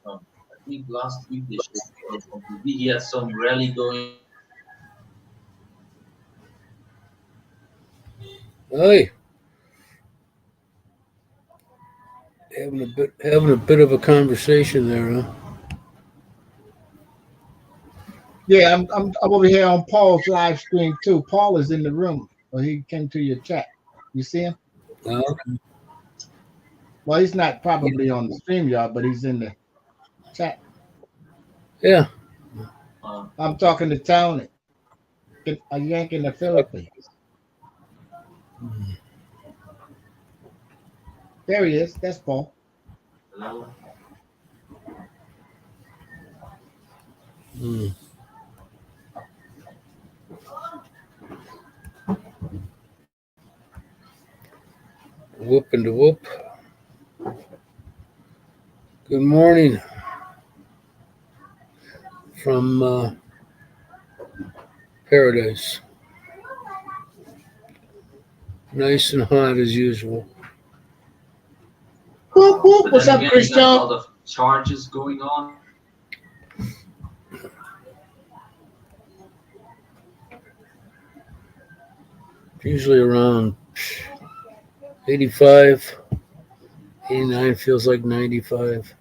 I think last week they showed it on TV. He had some rally going. Hey, having a bit of a conversation there, huh? Yeah, I'm over here on Paul's live stream too. Paul is in the room. Well, he came to your chat. You see him? Uh, Well, he's not probably on the stream yard, but he's in the chat. yeah. I'm talking to Tony, a Yank in the Philippines. There he is. That's Paul. Hello. Mm. Whoop and the whoop. Good morning from paradise. Nice and hot as usual. Whoop, whoop. But What's then up, again, you Christian? got a lot of charges going on. Usually around 85, 89 feels like 95.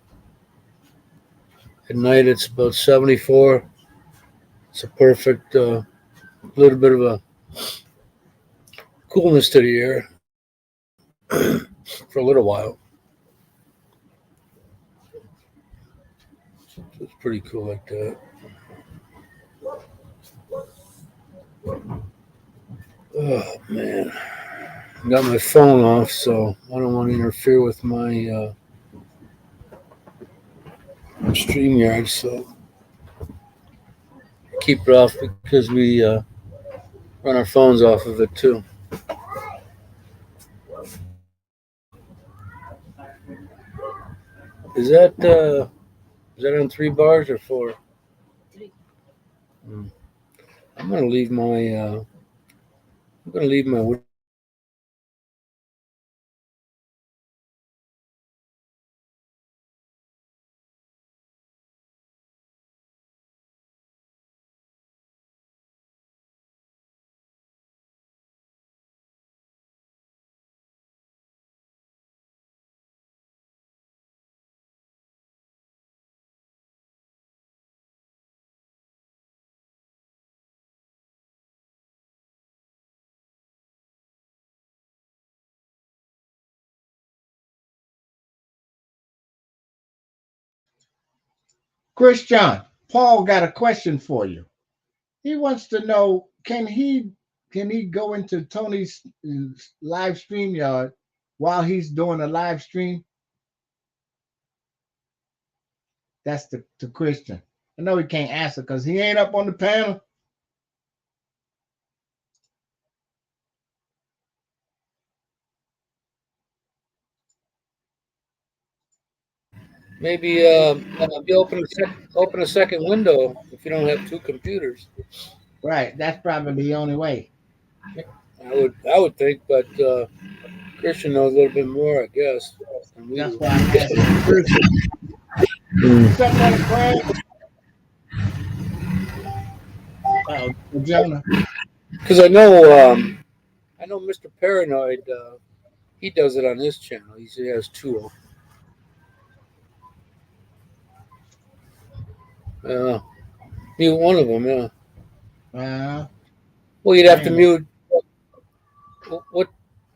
At night it's about 74. It's a perfect little bit of a coolness to the air for a little while. So it's pretty cool like that. Oh man, I got my phone off, so I don't want to interfere with my StreamYard. So keep it off because we run our phones off of it too. Is that on 3 bars or 4? Hmm. I'm gonna leave my Christian, Paul got a question for you. He wants to know, can he go into Tony's live stream yard while he's doing a live stream? That's the Christian. I know he can't answer because he ain't up on the panel. maybe you open a second window if you don't have two computers. Right. That's probably the only way. I would think, but Christian knows a little bit more, I guess, than we That's do. why I'm asking Christian. What's up, brother Craig? Oh, Jonah. Because I know Mr. Paranoid. He does it on his channel. He has two. Mute one of them. Yeah. Uh, Well, you'd I have to ain't mute.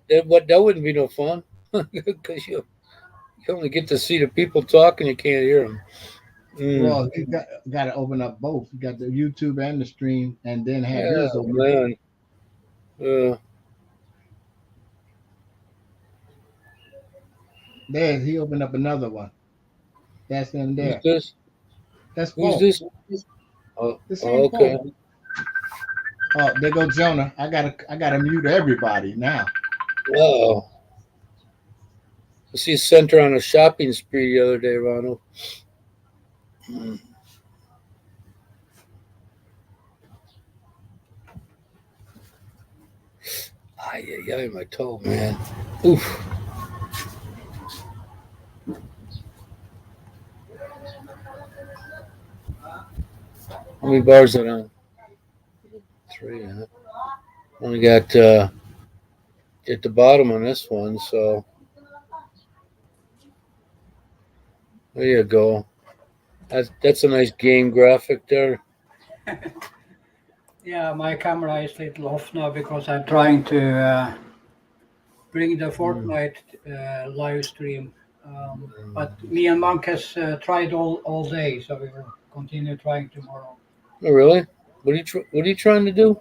That wouldn't be no fun because you only get to see the people talking. You can't hear them. well, you got to open up both. You got the YouTube and the stream, and then have Yeah, yours open. man. There, he opened up another one. That's in Who's there. this? That's Who's Paul. this? Oh, The same okay. Paul. Oh, there go Jonah. I gotta mute everybody now. Oh, I see sent her on a shopping spree the other day, Ronald. Ay, my toe, man. Oof. How many bars are on? 3, huh? Only got at the bottom on this one, so there you go. That's a nice game graphic there. Yeah, my camera is a little off now because I'm trying to bring the Fortnite live stream. But me and Monk has tried all day, so we will continue trying tomorrow. Oh, really? What are you trying to do?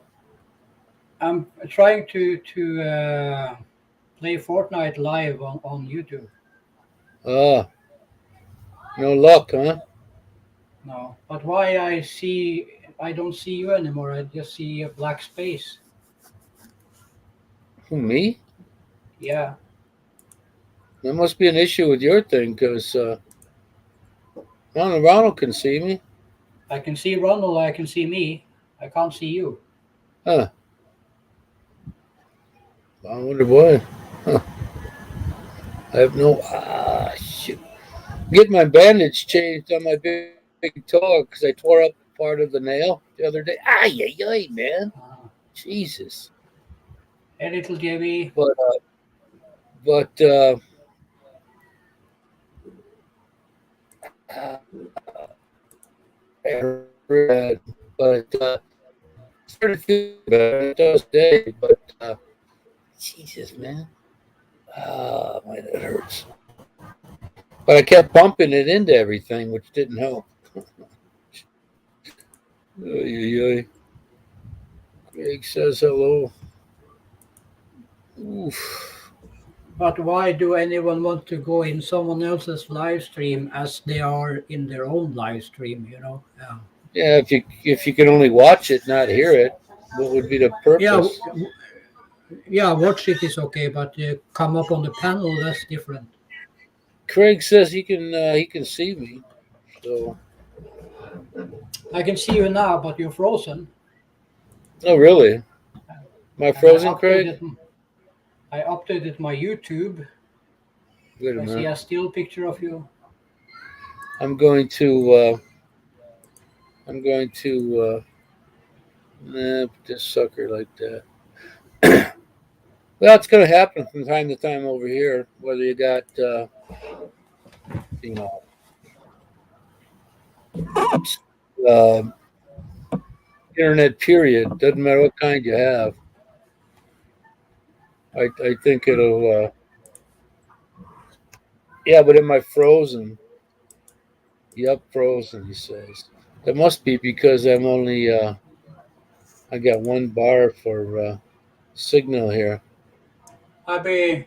I'm trying to play Fortnite live on YouTube. Ah, no luck, huh? No, but why I don't see you anymore. I just see a black space. Who, me? Yeah. There must be an issue with your thing, because Ronald can see me. I can see Ronald. I can see me. I can't see you. Huh. I wonder why. Huh. I have no. Shoot. Get my bandage changed on my big toe because I tore up part of the nail the other day. Ay, man. Jesus. Hey, little JB. But started feeling better today. But Jesus, man. Man, it hurts. But I kept bumping it into everything, which didn't help. Greg says hello. Oof. But why do anyone want to go in someone else's live stream as they are in their own live stream? You know. Yeah, if you can only watch it, not hear it, what would be the purpose? Yeah, watch it is okay, but come up on the panel, that's different. Craig says he can see me, so. I can see you now, but you're frozen. Oh, really? Am I frozen, Craig? I updated my YouTube. Wait a I minute. see a still picture of you. I'm going to put this sucker like that. Well, it's going to happen from time to time over here, whether you got, internet period. Doesn't matter what kind you have. I think it'll, yeah, but am I frozen? Yep, frozen, he says. That must be because I'm only, I got 1 bar for signal here. I'll be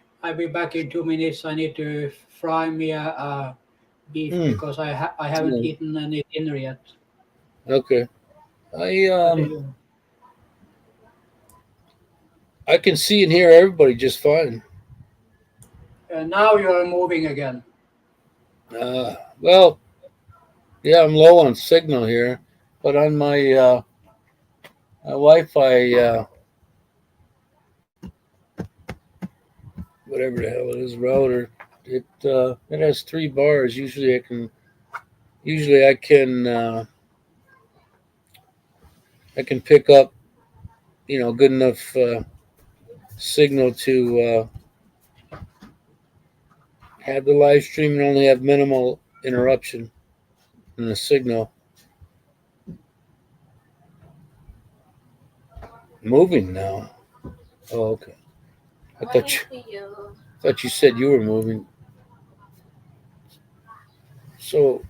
back in 2 minutes. I need to fry me a beef because I haven't eaten any dinner yet. Okay. I can see and hear everybody just fine. Now you are moving again. Well, yeah, I'm low on signal here, but on my Wi-Fi, whatever the hell it is, router, it has 3 bars. Usually I can pick up, good enough signal to have the live stream and only have minimal interruption in the signal. Moving now. Oh, okay. I thought you said you were moving. So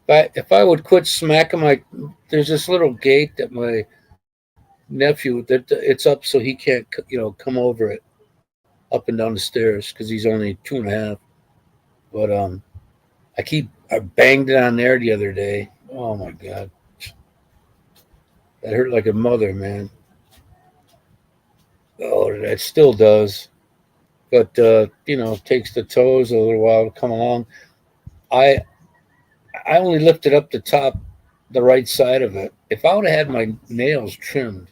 if I would quit smacking there's this little gate that my nephew that it's up so he can't come over it up and down the stairs because he's only 2.5. But I banged it on there the other day. Oh my god, that hurt like a mother, man. Oh, that still does. But it takes the toes a little while to come along. I I only lifted up the right side of it. If I would have had my nails trimmed,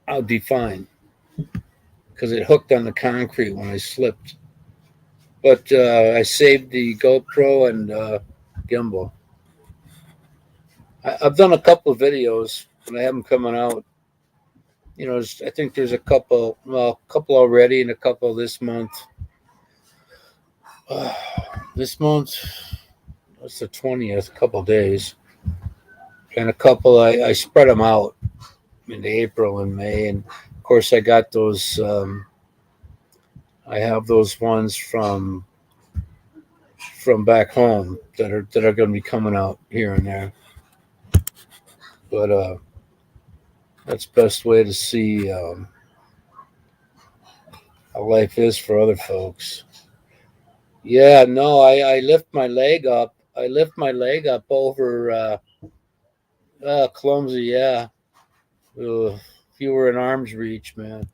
I would be fine because it hooked on the concrete when I slipped. But I saved the GoPro and gimbal. I've done a couple of videos, but I have them coming out. I think there's a couple already and a couple this month. This month, it's the 20th, a couple days. And a couple, I spread them out in April and May. And of course, I got those, I have those ones from back home that are going to be coming out here and there. But that's the best way to see how life is for other folks. Yeah, no, I lift my leg up. I lift my leg up over clumsy, yeah. Ugh, if you were in arm's reach, man.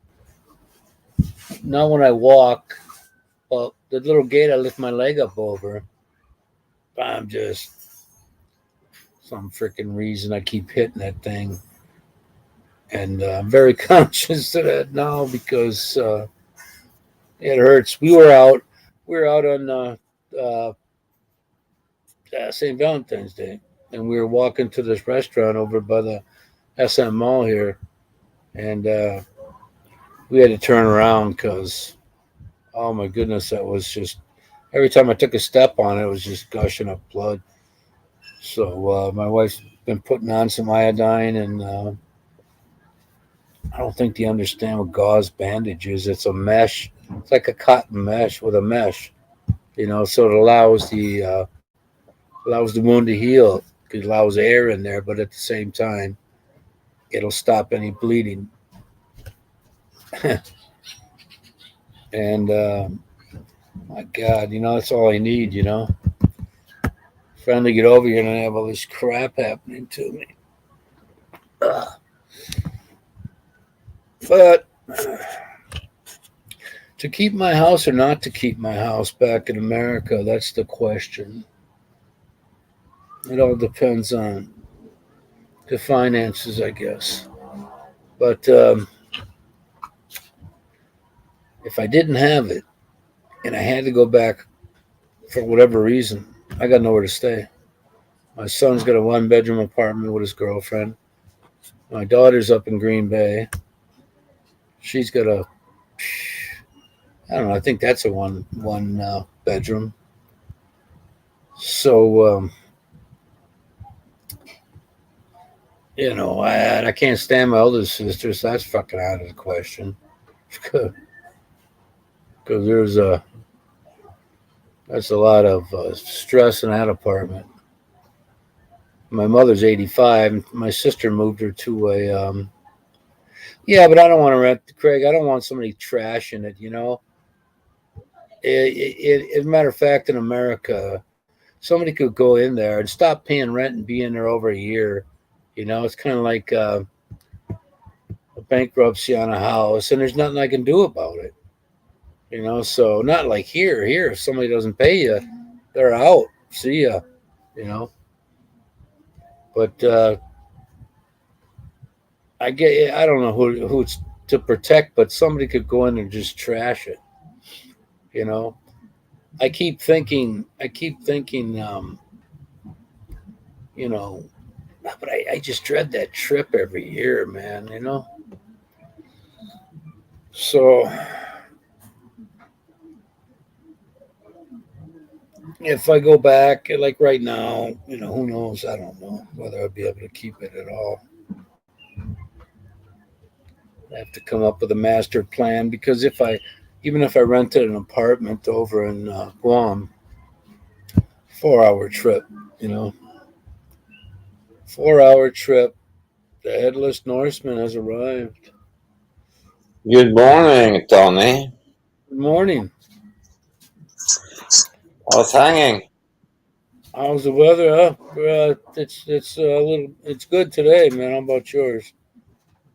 Not when I walk. Well, the little gate I lift my leg up over. I'm just some freaking reason I keep hitting that thing. And I'm very conscious of that now because it hurts. We were out on St. Valentine's Day, and we were walking to this restaurant over by the SM Mall here, and we had to turn around because, oh my goodness, that was just every time I took a step on it, it was just gushing up blood. So my wife's been putting on some iodine, and I don't think they understand what gauze bandage is. It's a mesh. It's like a cotton mesh with a mesh, so it allows the wound to heal. It allows air in there, but at the same time, it'll stop any bleeding. And my God, that's all I need. Finally get over here and I have all this crap happening to me. But to keep my house or not to keep my house back in America, that's the question. It all depends on the finances, I guess. But if I didn't have it and I had to go back for whatever reason, I got nowhere to stay. My son's got a 1-bedroom apartment with his girlfriend. My daughter's up in Green Bay. She's got I don't know, I think that's a one bedroom. So, I can't stand my older sister, so that's fucking out of the question. Because that's a lot of stress in that apartment. My mother's 85. My sister moved her to a, yeah, but I don't want to rent, Craig. I don't want somebody trashing it, As a matter of fact, in America, somebody could go in there and stop paying rent and be in there over a year. You know, it's kind of like a bankruptcy on a house, and there's nothing I can do about it. You know, so not like here. Here, if somebody doesn't pay you, they're out. See ya. You know, but I don't know who it's to protect, but somebody could go in and just trash it. You know, I keep thinking, you know, but I just dread that trip every year, man. You know, so if I go back, like right now, you know, who knows? I don't know whether I'll be able to keep it at all. I have to come up with a master plan because even if I rented an apartment over in Guam, 4 hour trip, you know, 4 hour trip. The headless Norseman has arrived. Good morning, Tony. Good morning. How's hanging? How's the weather? It's good today, man. How about yours?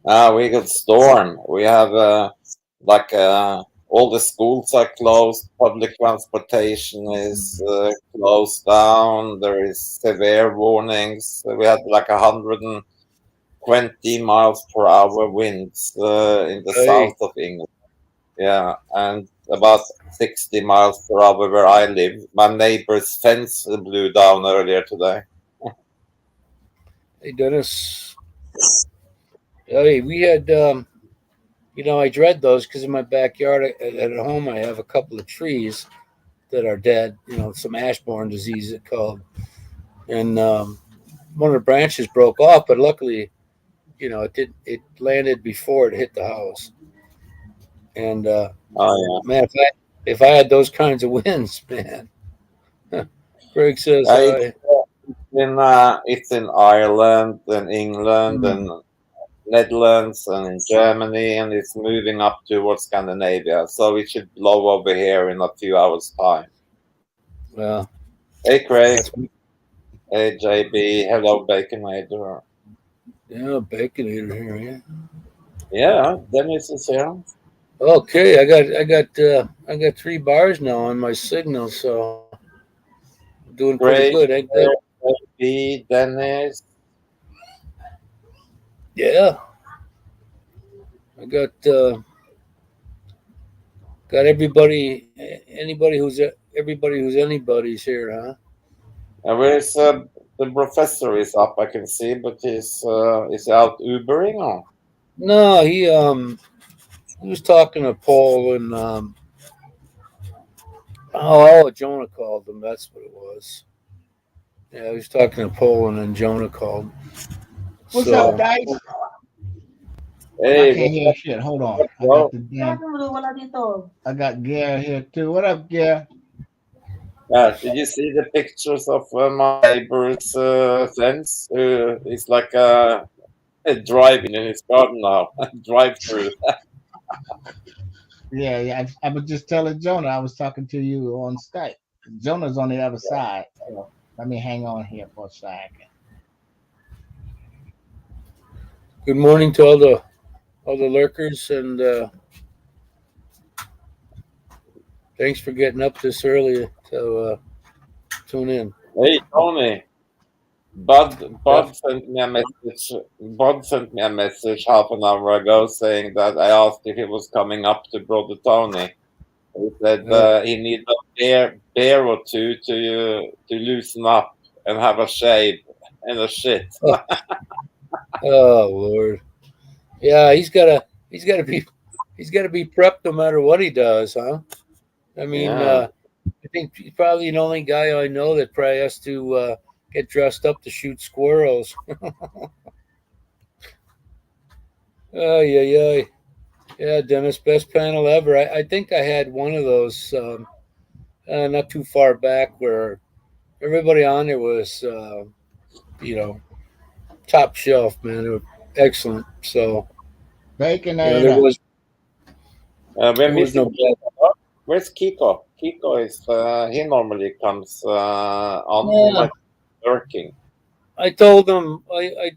We got storm. We have all the schools are closed. Public transportation is closed down. There is severe warnings. We had like 120 miles per hour winds in the south of England. Yeah, and about 60 miles per hour where I live. My neighbor's fence blew down earlier today. Hey, Dennis. Hey, we had, you know, I dread those because in my backyard at home I have a couple of trees that are dead. You know, some Ashbourne disease it's called, and one of the branches broke off, but luckily, you know, it landed before it hit the house. And man, if I had those kinds of winds, man. Greg says it's in Ireland and England and Netherlands and in Germany, and it's moving up towards Scandinavia. So it should blow over here in a few hours' time. Well, hey, Craig. Hey, JB. Hello, Baconator. Yeah, Baconator here. Yeah. Yeah, Dennis is here. Okay, I got 3 bars now on my signal, so I'm doing pretty good, ain't that? JB, Dennis. Yeah, I got everybody who's anybody's here, huh? Where's the professor is up? I can see, but is out Ubering or? No, he was talking to Paul and Jonah called him. That's what it was. Yeah, he was talking to Paul and then Jonah called. What's up, Dice? Hey, I can't hear shit. Hold on. I got Gare here too. What up, Gare? Did you see the pictures of my neighbor's fence? It's like a driving in his garden now. Drive through. Yeah. I was just telling Jonah I was talking to you on Skype. Jonah's on the other side. So let me hang on here for a second. Good morning to all the lurkers, and thanks for getting up this early to tune in. Hey, Tony. Bud sent me a message. Bud sent me a message half an hour ago saying that I asked if he was coming up to Brother Tony. He said he needs a bear or two to loosen up and have a shave and a shit. Oh Lord, yeah, he's gotta be prepped no matter what he does, huh? I mean, I think he's probably the only guy I know that probably has to get dressed up to shoot squirrels. Oh yeah, Dennis, best panel ever. I think I had one of those not too far back where everybody on there was, top shelf, man. They were excellent. So Bacon there was no bad. Where's Kiko? Kiko is he normally comes on Yeah. like working. I told him I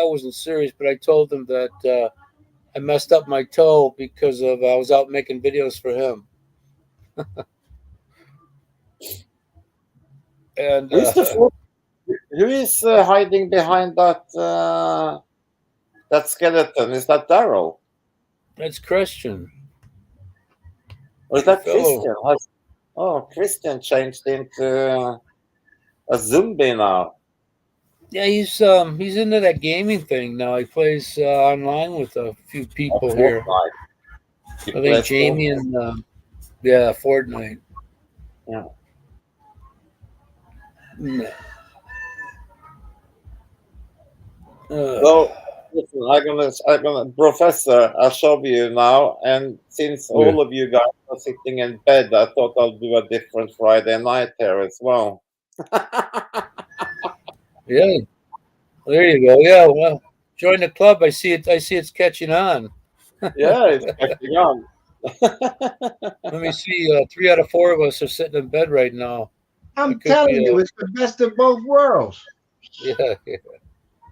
wasn't serious, but I told him that I messed up my toe because of I was out making videos for him, and Who's the fourth? Who is hiding behind that skeleton? Is that Daryl? that's Christian. Or is that Fellow. Christian? Christian changed into a zombie now. Yeah, he's into that gaming thing now. He plays online with a few people here. Fortnite. He I think plays Jamie Fortnite. and yeah, Fortnite. Yeah. No. So listen, I'm gonna, Professor, I'll show you now. And since all of you guys are sitting in bed, I thought I'll do a different Friday night here as well. Yeah, there you go. Yeah, well, join the club. I see it. I see it's catching on. Yeah, it's catching on. Let me see. 3 out of 4 of us are sitting in bed right now. I'm It could telling be you, it's the best of both worlds. Yeah.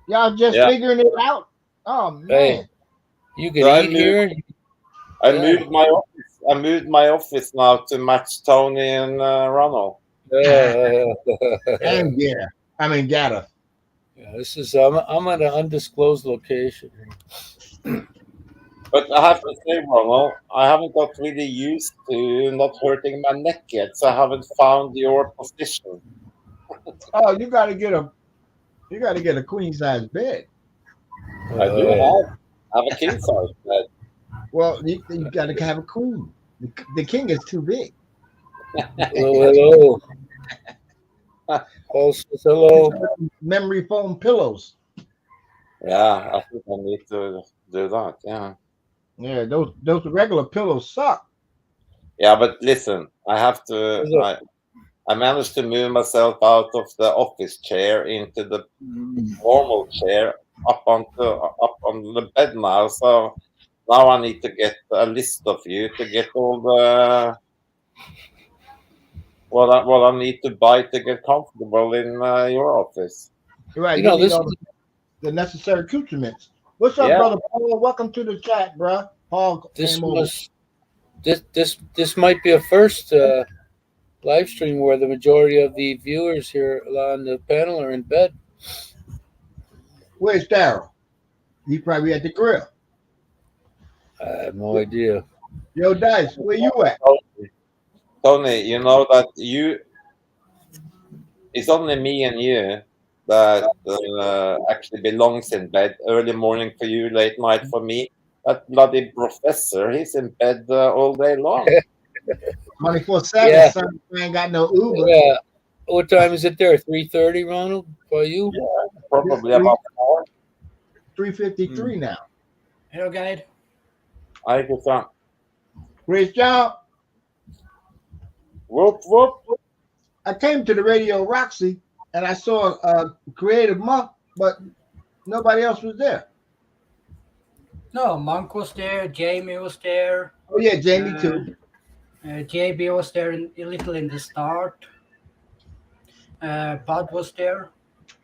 Y'all just Yeah. figuring it out. Oh man. Hey, you can So I eat here. I Yeah. moved my office. I moved my office now to match Tony and Ronald. And yeah. I mean Gatta. Yeah, this is I'm at an undisclosed location. But I have to say, Ronald, I haven't got really used to not hurting my neck yet, so I haven't found your position. Oh, you gotta get a queen size bed. I do have a king size bed. Well, you gotta have a queen. The king is too big. Hello. Paul says hello. Memory foam pillows. Yeah, I think I need to do that. Yeah. Yeah, those regular pillows suck. Yeah, but listen, I have to. I managed to move myself out of the office chair into the normal chair up on the bed now. So now I need to get a list of you to get all the what I need to buy to get comfortable in your office. Right. You know, need this all the necessary accoutrements. What's up, Yeah. brother Paul? Welcome to the chat, bro. Paul This came over. was this might be a first live stream where the majority of the viewers here on the panel are in bed. Where's Daryl? He probably at the grill. I have no idea. Yo, Dice, where you at? Tony, you know that it's only me and you that actually belongs in bed. Early morning for you, late night for me. That bloody professor, he's in bed all day long. 24/7. Yeah. Son, I ain't got no Uber. Yeah. What time is it there? 3:30, Ronald? For you? Probably Yeah, about 4. 3:53 now. Hello, guide. I guess Great job. whoop whoop. I came to the Radio Roxy and I saw a Creative Monk, but nobody else was there. No, Monk was there. Jamie was there. Oh yeah, Jamie too. JB was there a little in the start. Bud was there.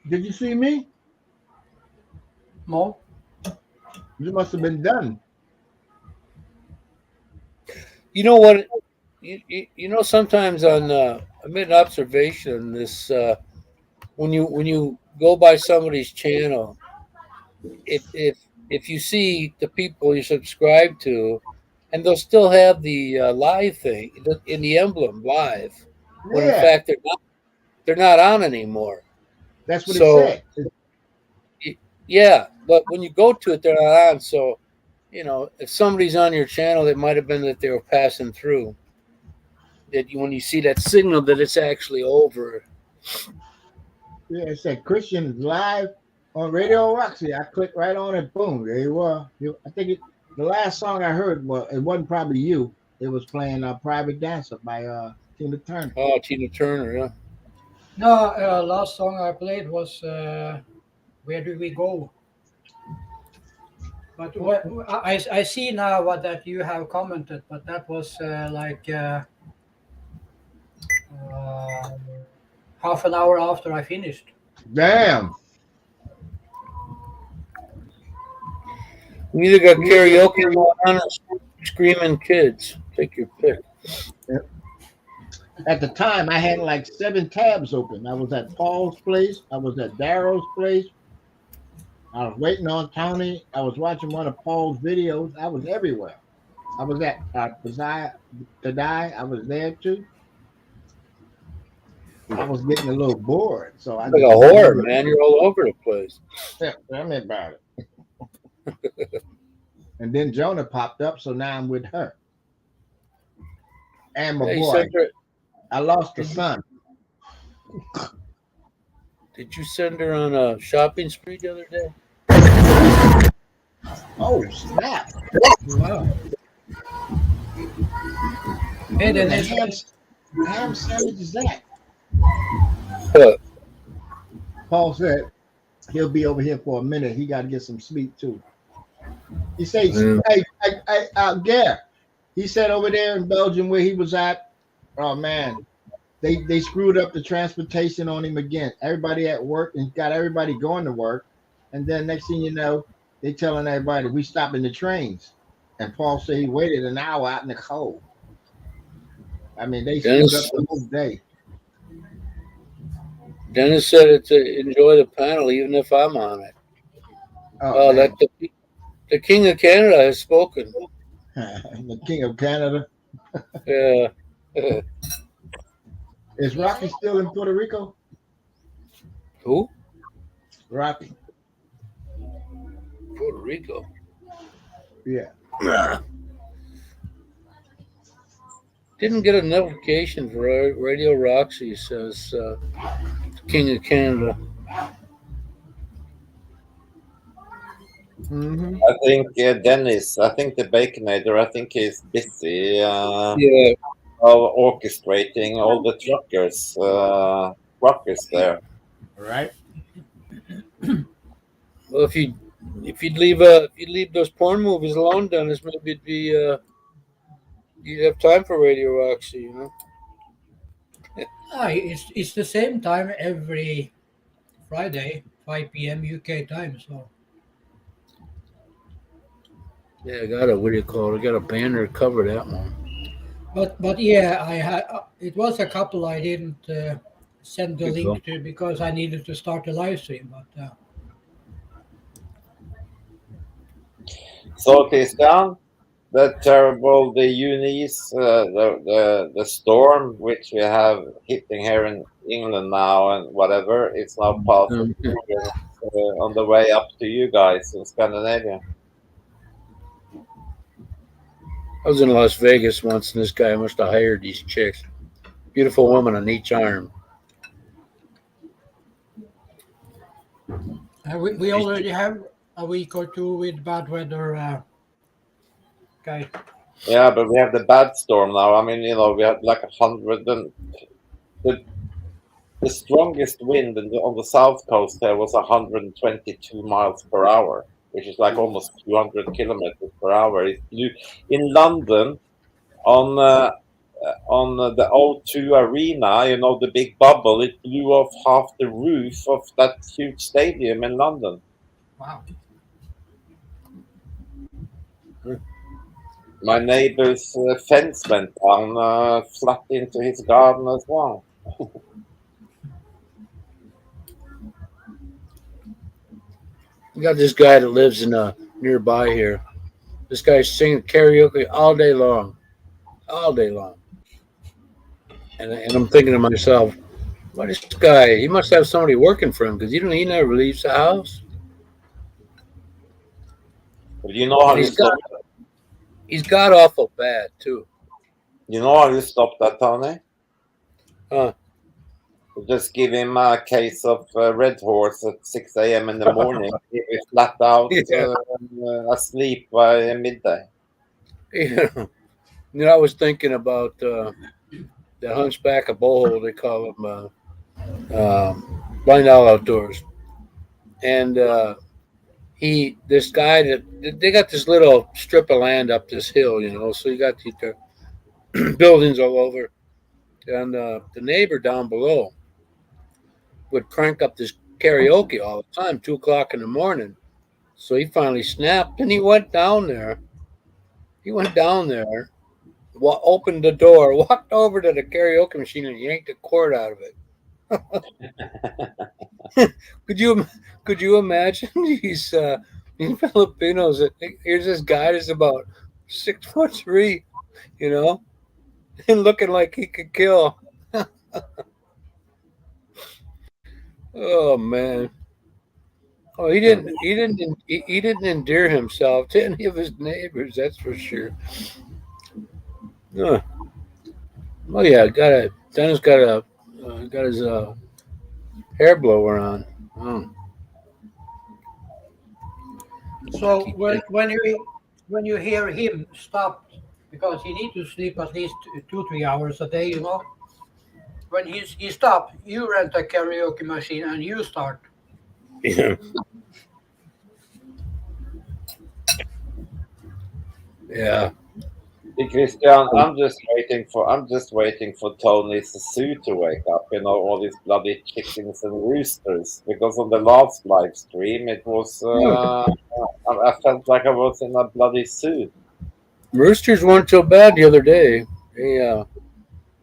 Did you see me? Mo. You must have been done. You know what? You know, sometimes on I made an observation. This when you go by somebody's channel, if you see the people you subscribe to, and they'll still have the live thing in the emblem live, when in Yeah, fact they're not on anymore. that's what So- it said. Yeah, but when you go to it, they're not on. So, you know, if somebody's on your channel, it might have been that they were passing through. When you see that signal that it's actually over. Yeah, it said Christian live on Radio Roxy. I clicked right on it. Boom, there you were. I think the last song I heard, well, it wasn't probably you. It was playing "Private Dancer" by Tina Turner. Oh, Tina Turner, yeah. No, last song I played was "Where Do We Go." But what I see now what that you have commented, but that was like half an hour after I finished. Damn. You either got karaoke going on or screaming kids. Take your pick. At the time, I had like 7 tabs open. I was at Paul's place. I was at Daryl's place. I was waiting on Tony. I was watching one of Paul's videos. I was everywhere. I was at Tadai. I was there too. I was getting a little bored, so I Like a whore, man. You're all over the place. Yeah, tell me about it. And then Jonah popped up, so now I'm with her. And my Yeah, you boy. sent her- I lost a son. Did you send her on a shopping spree the other day? Oh snap! Wow. Hey, then The it's, ham sandwich is that? What? Paul said he'll be over here for a minute. He got to get some sleep too. He says, Mm. "Hey, Gare." He said over there in Belgium where he was at. Oh man, they screwed up the transportation on him again. Everybody at work and got everybody going to work, and then next thing you know, they telling everybody we stopping the trains. And Paul said he waited an hour out in the cold. I mean, they screwed Dennis- up the whole day. Dennis said it's enjoy the panel even if I'm on it. Oh, man. The King of Canada has spoken. The King of Canada. Yeah. Is Rocky still in Puerto Rico? Who? Rocky. Puerto Rico. Yeah. Didn't get a notification for Radio Roxy, says King of Canada. Mm-hmm. I think Dennis, I think the Baconator, I think he's busy Yeah. orchestrating all the truckers there. Right. Well, if you'd leave those porn movies alone, Dennis, maybe it'd be you'd have time for Radio Roxy, you know. it's the same time every Friday, 5 p.m. UK time. So Yeah, I got I got a banner to cover that one. But yeah, I had it was a couple I didn't send the Good link to because I needed to start the live stream. But So Christian, the terrible, the Eunice, the storm which we have hitting here in England now and whatever, it's now passing through, on the way up to you guys in Scandinavia. I was in Las Vegas once, and this guy must have hired these chicks. Beautiful woman on each arm. we already have a week or two with bad weather, guys. Yeah, but we have the bad storm now. I mean, we had like 100 and the strongest wind on the south coast there was 122 miles per hour, which is like almost 200 kilometers per hour. It blew in London on the O2 Arena, the big bubble. It blew off half the roof of that huge stadium in London. Wow. My neighbor's fence went down flat into his garden as well. We got this guy that lives in nearby here. This guy's singing karaoke all day long. And I'm thinking to myself, what is this guy? He must have somebody working for him because he never leaves the house. But you know how you stop that? He's got awful bad too. You know how you stop that, Tony? Huh. You just give him a case of Red Horse at 6 a.m. in the morning. He'll be flat out Yeah. asleep by midday. I was thinking about the Hunchback of Bullhole, they call him Blind Owl Outdoors. And this guy that they got this little strip of land up this hill, so you got the buildings all over. and the neighbor down below would crank up this karaoke all the time, 2 o'clock in the morning. So he finally snapped, and he went down there. He went down there, opened the door, walked over to the karaoke machine, and yanked the cord out of it. Could you imagine these Filipinos? Here's this guy that's about 6'3", you know, and looking like he could kill. Oh man! Oh, he didn't endear himself to any of his neighbors. That's for sure. Oh yeah, Dennis got his hair blower on. Oh. So when you hear him stop, because he needs to sleep at least 2-3 hours a day, you know. When he stop, you rent a karaoke machine and you start. Yeah. Yeah. Hey, Christian, I'm just waiting for Tony's zoo to wake up. You know, all these bloody chickens and roosters. Because on the last live stream, it was I felt like I was in a bloody zoo. Roosters weren't so bad the other day. They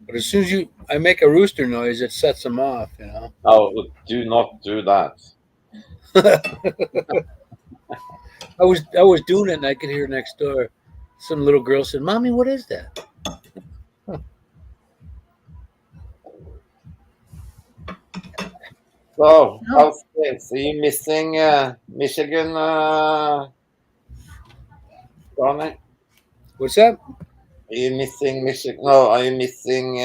but as soon as I make a rooster noise, it sets them off. You know. Oh, do not do that. I was doing it, and I could hear next door. Some little girl said, "Mommy, what is that?" So, how's things? Are you missing Michigan, Ronnie? What's that? Are you missing Michigan? No, are you missing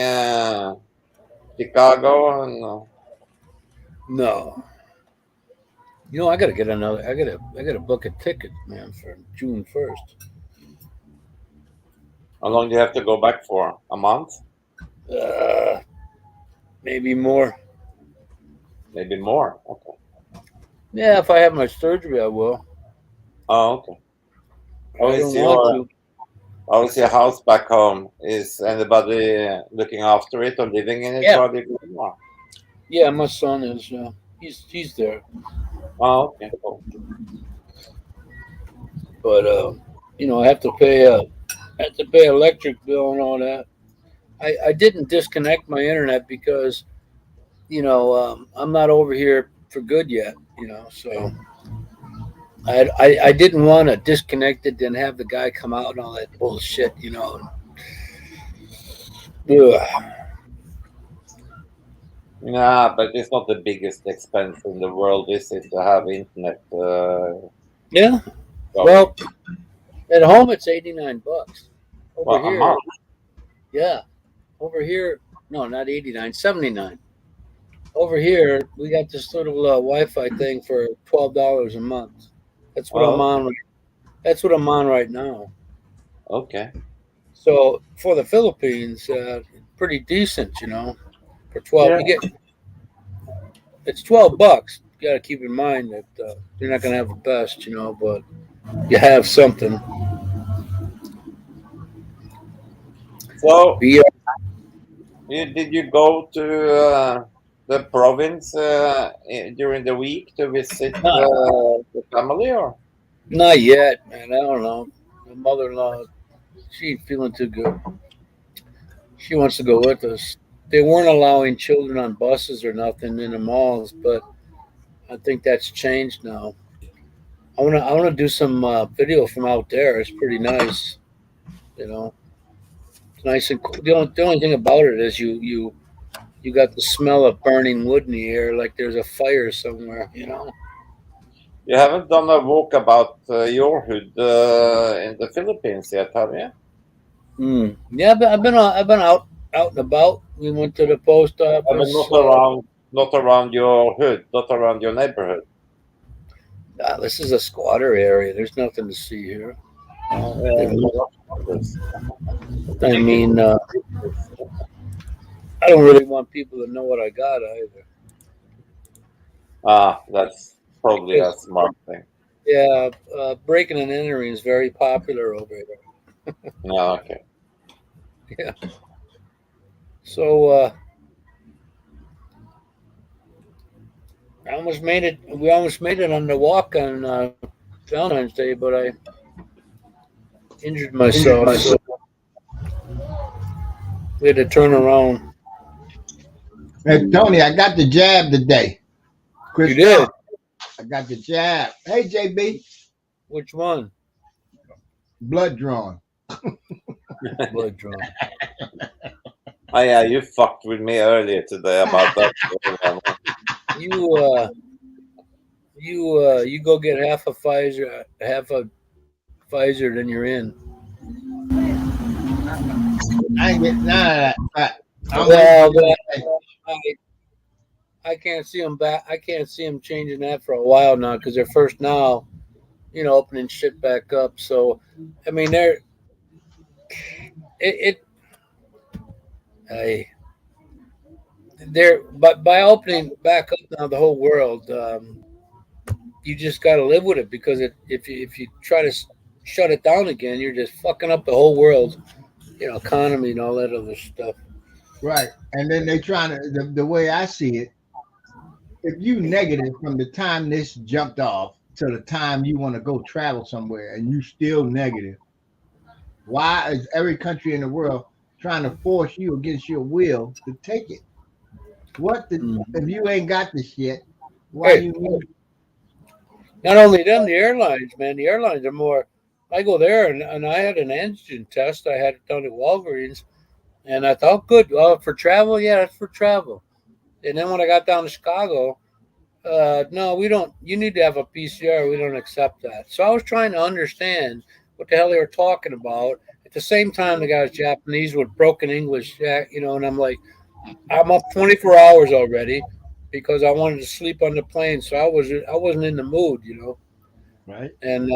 Chicago? No. No. You know, I gotta get another. I gotta book a ticket, man, for June 1st. How long do you have to go back for? A month? Maybe more. Maybe more. Okay. Yeah, if I have my surgery, I will. Oh, okay. I don't want to. How is your house back home? Is anybody looking after it or living in it? Yeah. Yeah, my son is. He's there. Oh, okay. Cool. But you know, I have to pay electric bill and all that. I didn't disconnect my internet because, you know, I'm not over here for good yet. You know, so I didn't want to disconnect it and have the guy come out and all that bullshit. You know. Ugh. Nah, but it's not the biggest expense in the world, is it, to have internet? Yeah. Well, at home it's $89. Over a here, month. yeah. Over here, no, not 89, 79. Over here, we got this little Wi-Fi thing for $12 a month. That's what I'm on. That's what I'm on right now. Okay. So for the Philippines, pretty decent, you know. For 12, you get it's $12. You got to keep in mind that you're not going to have the best, you know, but you have something. So, did you go to the province during the week to visit the family, or? Not yet, man. I don't know. My mother-in-law, she ain't feeling too good. She wants to go with us. They weren't allowing children on buses or nothing in the malls, but I think that's changed now. I wanna do some video from out there. It's pretty nice, you know. It's nice and cool. The only thing about it is you got the smell of burning wood in the air, like there's a fire somewhere, you know. You haven't done a walk about your hood in the Philippines yet, have you? Yeah, but I've been out and about. We went to the post office. I mean, not around your hood, not around your neighborhood. This is a squatter area. There's nothing to see here. I mean, I don't really want people to know what I got either. That's probably a smart thing. Yeah, breaking and entering is very popular over here. No, okay. Yeah. So I almost made it. We almost made it on the walk on Valentine's Day, but I injured myself. So we had to turn around. Hey, Tony, I got the jab today. Chris You did? I got the jab. Hey, JB, Which one? blood drawn. Blood drawn. Oh yeah, you fucked with me earlier today about that. You go get half a Pfizer, then you're in. I ain't getting none of that. But I'm Well, waiting. I can't see them back. I can't see them changing that for a while now because they're first now, opening shit back up. So, I mean, but by opening back up now the whole world, you just got to live with it because if you try to shut it down again, you're just fucking up the whole world, economy and all that other stuff. Right. And then they trying to, the way I see it, if you negative from the time this jumped off to the time you want to go travel somewhere and you still negative, why is every country in the world trying to force you against your will to take it? If you ain't got the shit, why Hey. you need? Not only them, the airlines, man. The airlines are more. I go there and I had an antigen test. I had it done at Walgreens, and I thought, good. For travel, yeah, that's for travel. And then when I got down to Chicago, no, we don't. You need to have a PCR. We don't accept that. So I was trying to understand what the hell they were talking about. At the same time, the guy was Japanese with broken English, and I'm like, I'm up 24 hours already because I wanted to sleep on the plane, so I wasn't in the mood, Right. And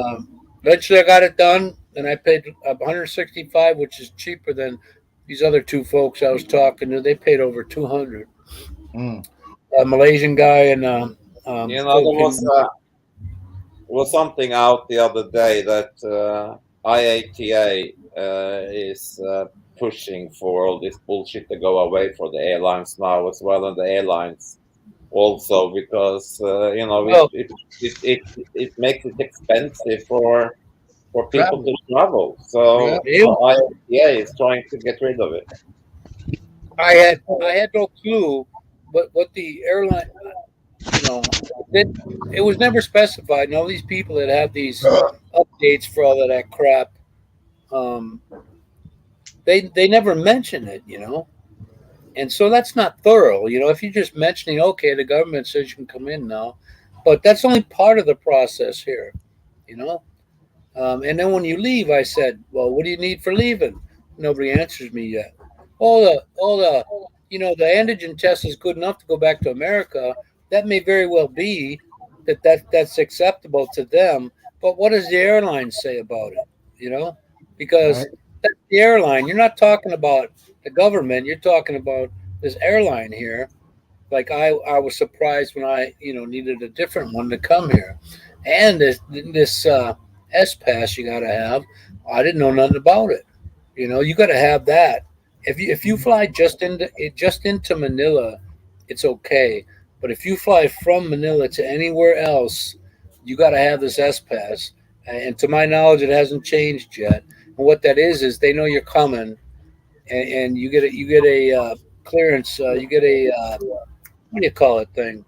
eventually I got it done, and I paid $165, which is cheaper than these other two folks I was talking to. They paid over 200. A Malaysian guy and There was something out the other day that IATA is pushing for all this bullshit to go away for the airlines now as well, and the airlines also because it makes it expensive for people to travel. So IATA is trying to get rid of it. I had no clue what the airline, it was never specified. And all these people that have these updates for all of that crap, they never mention it, and so that's not thorough. If you're just mentioning, okay, the government says you can come in now, but that's only part of the process here, and then when you leave, I said, well, what do you need for leaving? Nobody answers me yet. The antigen test is good enough to go back to America. That may very well be that's acceptable to them. But what does the airline say about it? Because that's the airline. You're not talking about the government. You're talking about this airline here. Like I was surprised when I needed a different one to come here, and this S pass you got to have. I didn't know nothing about it. You got to have that. If you fly just into Manila, it's okay. But if you fly from Manila to anywhere else, you got to have this S pass. And to my knowledge, it hasn't changed yet. And what that is they know you're coming, and you get a clearance. You get a what do you call it thing?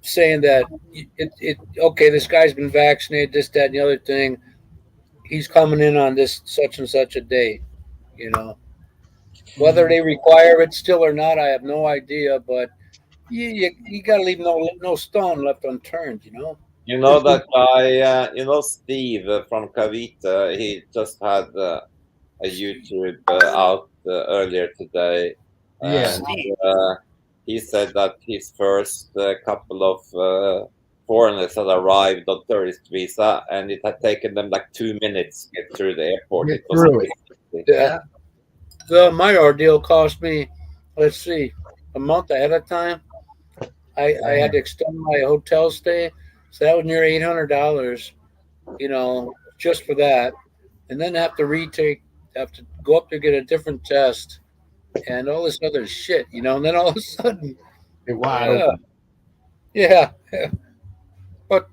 Saying that okay, this guy's been vaccinated, this, that, and the other thing. He's coming in on this such and such a day. Whether they require it still or not, I have no idea. But you got to leave no stone left unturned. You know that guy, Steve from Cavite, he just had a YouTube out earlier today. Yeah. And, he said that his first couple of foreigners had arrived on tourist visa, and it had taken them like 2 minutes to get through the airport. Get through it. Yeah. Well, my ordeal cost me, let's see, a month ahead of time. I had to extend my hotel stay, so that was near $800, just for that, and then have to go up to get a different test, and all this other shit, you know. And then all of a sudden, It wide uh, open. yeah. But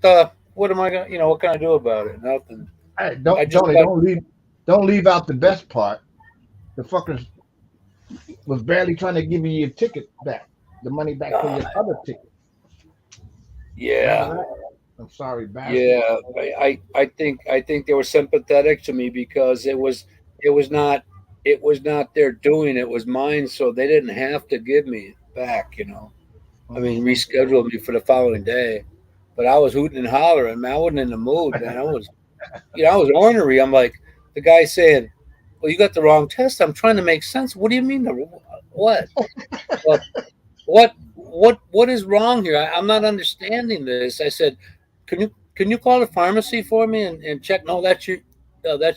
what am I gonna? You know, what can I do about it? Nothing. Hey, I don't just Tony, got, don't leave out the best part. The fuckers was barely trying to give you your ticket back, the money back for your other ticket. yeah. Remember that? I'm sorry, bastard. Yeah, I think they were sympathetic to me because it was not their doing, it was mine, so they didn't have to give me it back, you know. I mean, Mhm. rescheduled me for the following day, but I was hooting and hollering, man. I wasn't in the mood, man. I was ornery. I'm like the guy saying, "Well, you got the wrong test." I'm trying to make sense. What do you mean? What? Well, what is wrong here? I'm not understanding this. I said, can you call the pharmacy for me and check? No, that's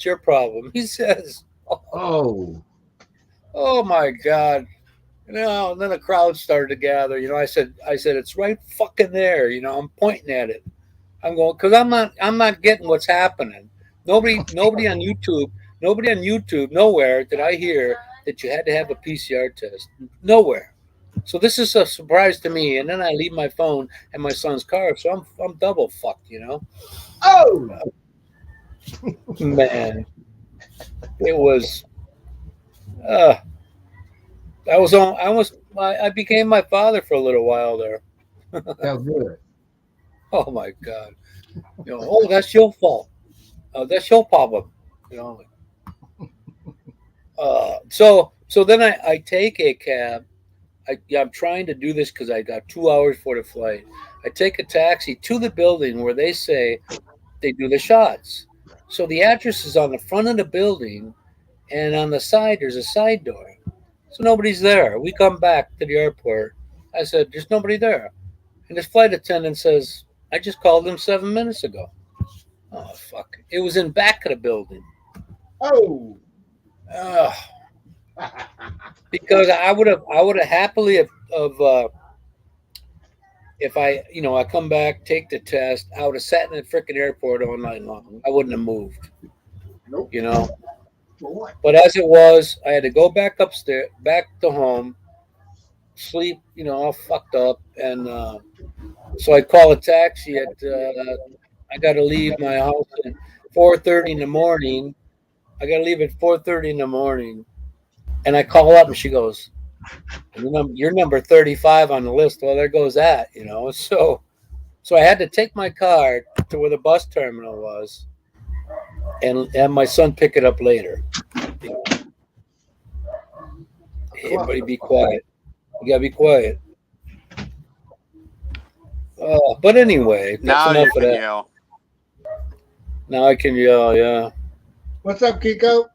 your problem. He says, Oh, oh my God. You know, and then the crowd started to gather. You know, I said it's right fucking there. You know, I'm pointing at it. I'm going because I'm not getting what's happening. Nobody on YouTube, nowhere did I hear that you had to have a PCR test. Nowhere. So this is a surprise to me. And then I leave my phone in my son's car, so I'm double fucked. You know, oh, man, it was. Uh, I became my father for a little while there. felt good. Oh my God. You know, oh, that's your fault. That's your problem. You know. So then I take a cab. I'm trying to do this because I got 2 hours for the flight. I take a taxi to the building where they say they do the shots. So the address is on the front of the building, and on the side there's a side door. So nobody's there. We come back to the airport. I said, "There's nobody there," and this flight attendant says, "I just called them 7 minutes ago." Oh fuck! It was in back of the building. Oh, Ugh. Because I would have happily have if I come back, take the test, I would have sat in the freaking airport all night long. I wouldn't have moved, nope. you know. For what? But as it was, I had to go back upstairs, back to home, sleep, all fucked up, and so I call a taxi at. I got to leave my house at 4:30 in the morning. I got to leave at 4:30 in the morning, and I call up, and she goes, "You're number 35 on the list." Well, there goes that, So I had to take my car to where the bus terminal was, and my son pick it up later. Everybody be quiet. You gotta be quiet. But anyway, that's Now you enough of can that. yell. Now I can yell, yeah. What's up, Kiko?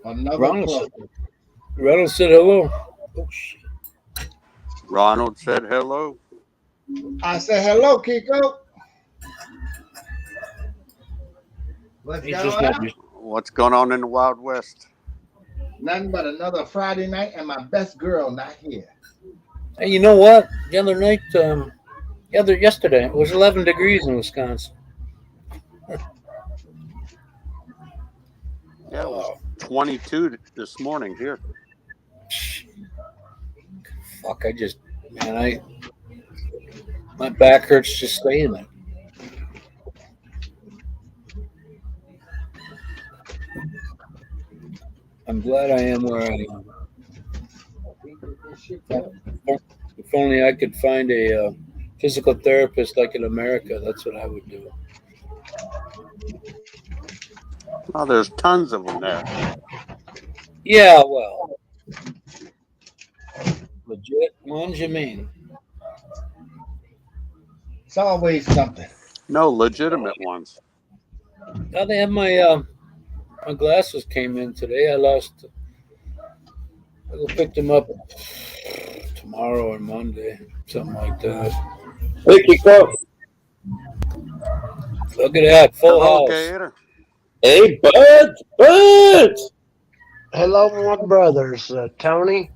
Another Ronald club. said hello. Oh shit. Ronald said hello. I said hello, Kiko. What's He's going just not. on? What's going on in the Wild West? Nothing but another Friday night, and my best girl not here. Hey, you know what? The other night, yesterday, it was 11 degrees in Wisconsin. Yeah, it was 22 this morning here. Fuck! My back hurts just saying that. I'm glad I am where I am. If only I could find a physical therapist like in America, that's what I would do. Oh, there's tons of them there. Yeah, well, legit ones you mean? It's always something. No, legitimate ones. Now they have my glasses came in today. I'll go pick them up tomorrow or Monday, something like that. Hey, Kiko. Look at that, full Hello, house. Gator. Hey, Bud. Hello, my brothers, Tony,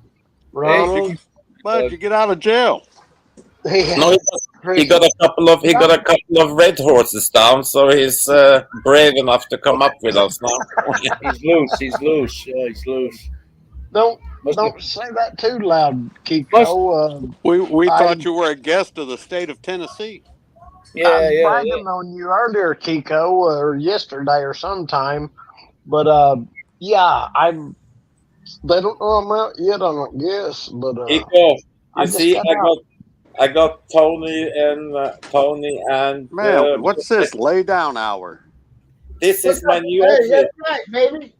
Ronald. Bud, you get out of jail. Yeah. No, He got a couple of red horses down, so he's brave enough to come up with us now. He's loose. He's loose. Yeah, he's loose. Don't Must don't say that too loud, Kiko. We I- thought you were a guest of the state of Tennessee. I Yeah, was yeah, bragging yeah. on you earlier, Kiko, or yesterday or sometime. But yeah, they don't know I'm out yet, I don't guess. But Nico, I you just see, got I got Tony and Man, what's this lay down hour? this is my new Hey, outfit. that's right, baby.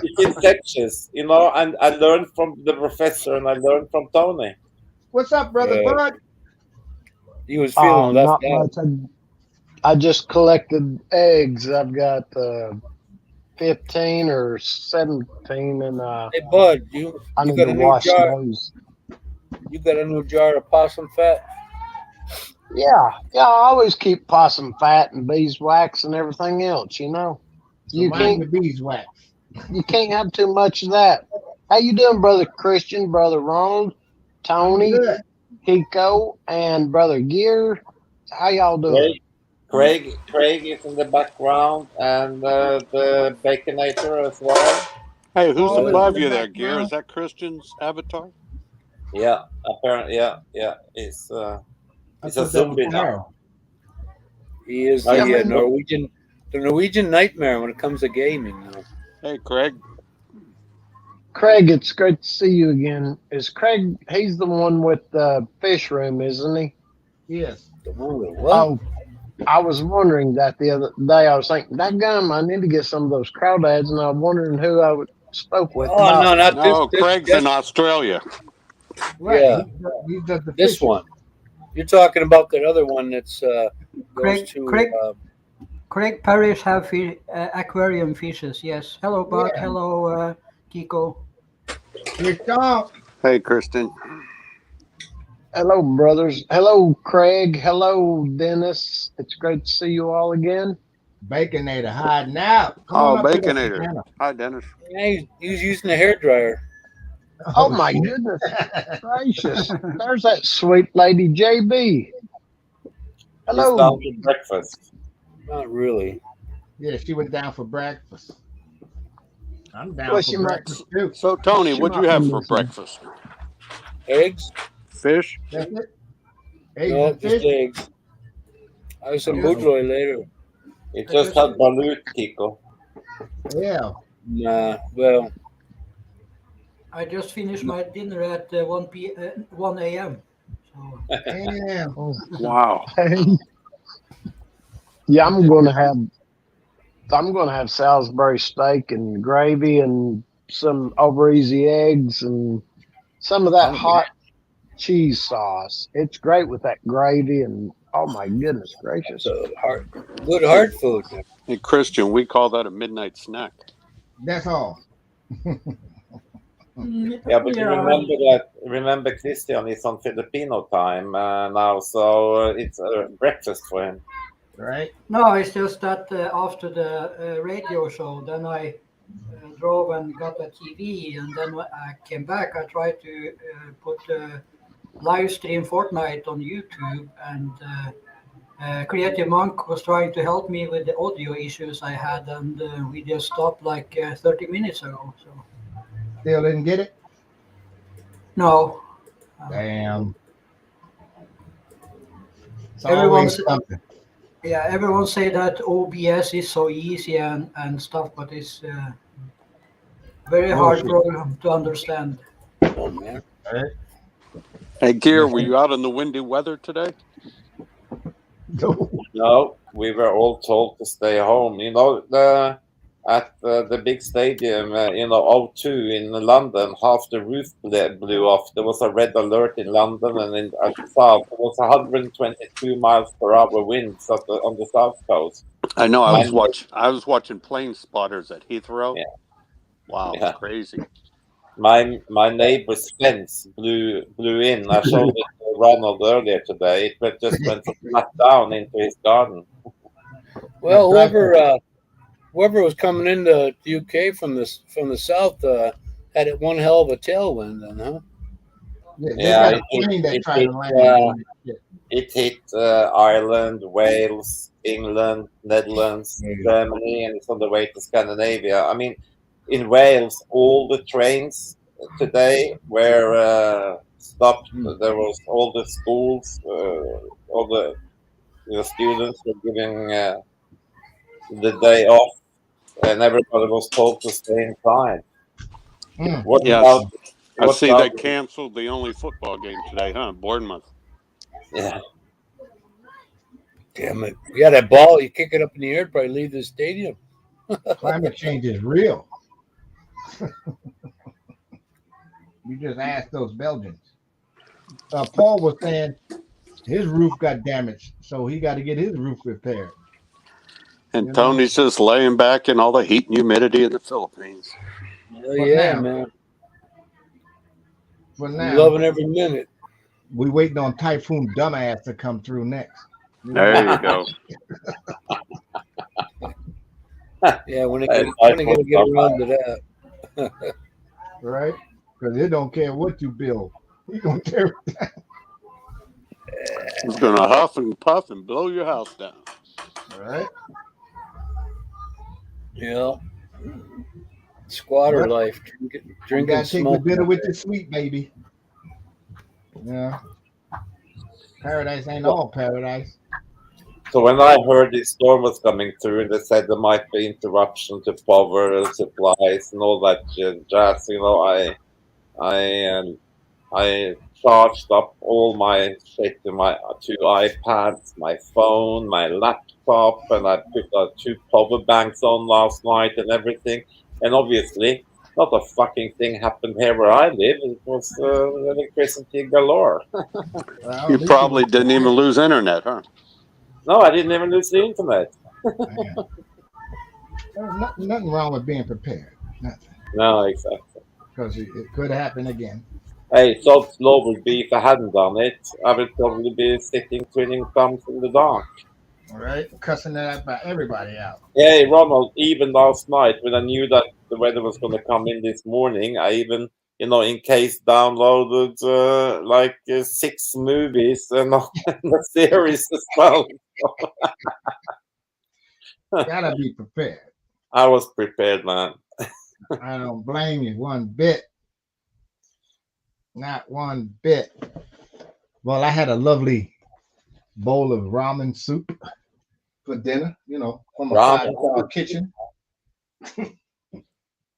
It's infectious, you know. And I learned from the professor, and I learned from Tony. What's up, brother Yeah. Bud? He was feeling left not out. much. I just collected eggs. I've got 15 or 17, and Hey, Bud, you I need got to a new wash jar. those. You got a new jar of possum fat. Yeah, I always keep possum fat and beeswax and everything else. You know, So you mine can't the beeswax. have too much of that. How you doing, brother Christian, brother Ronald, Tony, Good. Kiko, and brother Gear? How y'all doing? Craig is in the background, and the Baconator as well. Hey, who's Oh, above in you the there, Gear? background. Is that Christian's avatar? Yeah, apparently, yeah. It's I a thought that was zombie now. Carol. He is I the remember. Norwegian nightmare when it comes to gaming. You know. Hey, Craig. Craig, it's great to see you again. Is Craig? He's the one with the fish room, isn't he? Yes. The one with what? Oh, I was wondering that the other day. I was thinking, that gum, I need to get some of those crawdads, and I was wondering who I would spoke with. Oh about no, not No, this. Craig's in Australia. Right. Yeah. He does the This fishing. one. You're talking about that other one that's goes Craig- to. Craig- Craig Parrish have aquarium fishes. Yes. Hello, Bud. Yeah. Hello, Kiko. Good dog. Hey, Christian. Hello, brothers. Hello, Craig. Hello, Dennis. It's great to see you all again. Baconator hiding out. Come Oh, on up here, Baconator. Banana. Hi, Dennis. Yeah, he was using a hairdryer. Oh, my shit. goodness gracious. There's that sweet lady, JB. He's Hello. down to breakfast. Not really. Yeah, she went down for breakfast. I'm down Well, for she might- breakfast too. So, Tony, She what'd you might have be for missing. breakfast? Eggs? Fish? That's it. Eggs No, and just fish. eggs. I have some boudreaux later. He just had balut, Kiko. Yeah. Nah, well, I just finished my dinner at 1 a.m. So Damn. Wow. Yeah, I'm gonna have Salisbury steak and gravy and some over easy eggs and some of that hot cheese sauce. It's great with that gravy and oh my goodness gracious. so good hard food. Hey, Christian, we call that a midnight snack. That's all. Yeah, but remember Christian is on Filipino time now, so it's breakfast for him. Right? no, it's just that after the radio show, then I drove and got a TV, and then when I came back, I tried to put live stream Fortnite on YouTube, and Creative Monk was trying to help me with the audio issues I had, and we just stopped like 30 minutes ago. So Still didn't get it? no, Damn. It's Everyone's- always something. yeah, everyone say that OBS is so easy and stuff, but it's very hard program to understand. Oh man. Hey, Gear, were you out in the windy weather today? No, we were all told to stay home. You know, at the big stadium, O2 in London, half the roof blew off. There was a red alert in London, and in at the south, it was 122 miles per hour winds on the south coast. I know. I was watching plane spotters at Heathrow. Yeah. Wow, Yeah. crazy. My neighbor's fence blew in. I showed it to Ronald earlier today. It just went flat down into his garden. Well, whoever was coming into the UK from the south had it one hell of a tailwind, then, huh? Yeah, they Yeah, got a plane that it tried hit, to land on that shit. it hit Ireland, Wales, England, Netherlands, Yeah. Germany, and it's on the way to Scandinavia. I mean, in Wales, all the trains today were stopped. There was all the schools, all the students were giving the day off, and everybody was told to stay inside. Mm. What Yes. about? I What see about? they canceled the only football game today, huh? Bournemouth. Yeah. Damn it. Yeah, that ball, you kick it up in the air, it'd probably leave the stadium. Climate change is real. You just asked those Belgians. Paul was saying his roof got damaged, so he got to get his roof repaired. And You know? Tony's just laying back in all the heat and humidity in the Philippines. Oh, For yeah, now. man. For I'm now, loving every minute. we waiting on Typhoon Dumbass to come through next. You know? There you go. Yeah, when they Hey, going to get around to that. Right? Because it don't care what you build. He gonna tear it down. He's gonna huff and puff and blow your house down. Right? Yeah. Squatter But life. You Drinking gotta take the smoke. bitter with the sweet, baby. Yeah. Paradise ain't all paradise. So when I heard this storm was coming through, and they said there might be interruption to power supplies and all that jazz, I charged up all my shit to my two iPads, my phone, my laptop, and I put 2 power banks on last night and everything. And obviously, not a fucking thing happened here where I live. It was electricity galore. Well, You probably didn't even lose internet, huh? No, I didn't even lose the internet. There's nothing wrong with being prepared. Nothing. No, exactly. Because it could happen again. Hey, sod's law would be if I hadn't done it, I would probably be sitting twiddling thumbs in the dark. All right? Cussing everybody out. Hey, Ronald, even last night when I knew that the weather was going to come in this morning, I even, in case downloaded 6 movies and a series as well. Gotta be prepared. I was prepared, man. I don't blame you one bit. Not one bit. Well, I had a lovely bowl of ramen soup for dinner, from a Ramen 5-star kitchen.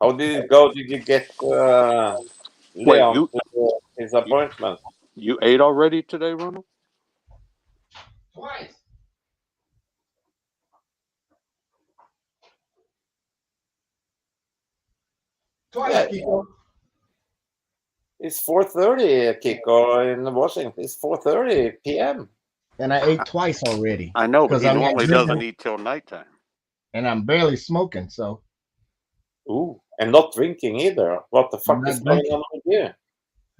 How did it go? Did you get Leon you- to his appointment? You ate already today, Ronald? Twice. Yeah. Kiko. It's 4:30, Kiko, in Washington. It's 4:30 p.m. And I ate twice already. I know, but 'Cause he I'm not normally drinking. doesn't eat till nighttime. And I'm barely smoking, so Ooh, and not drinking either. What the fuck I'm not is going drinking. on with you?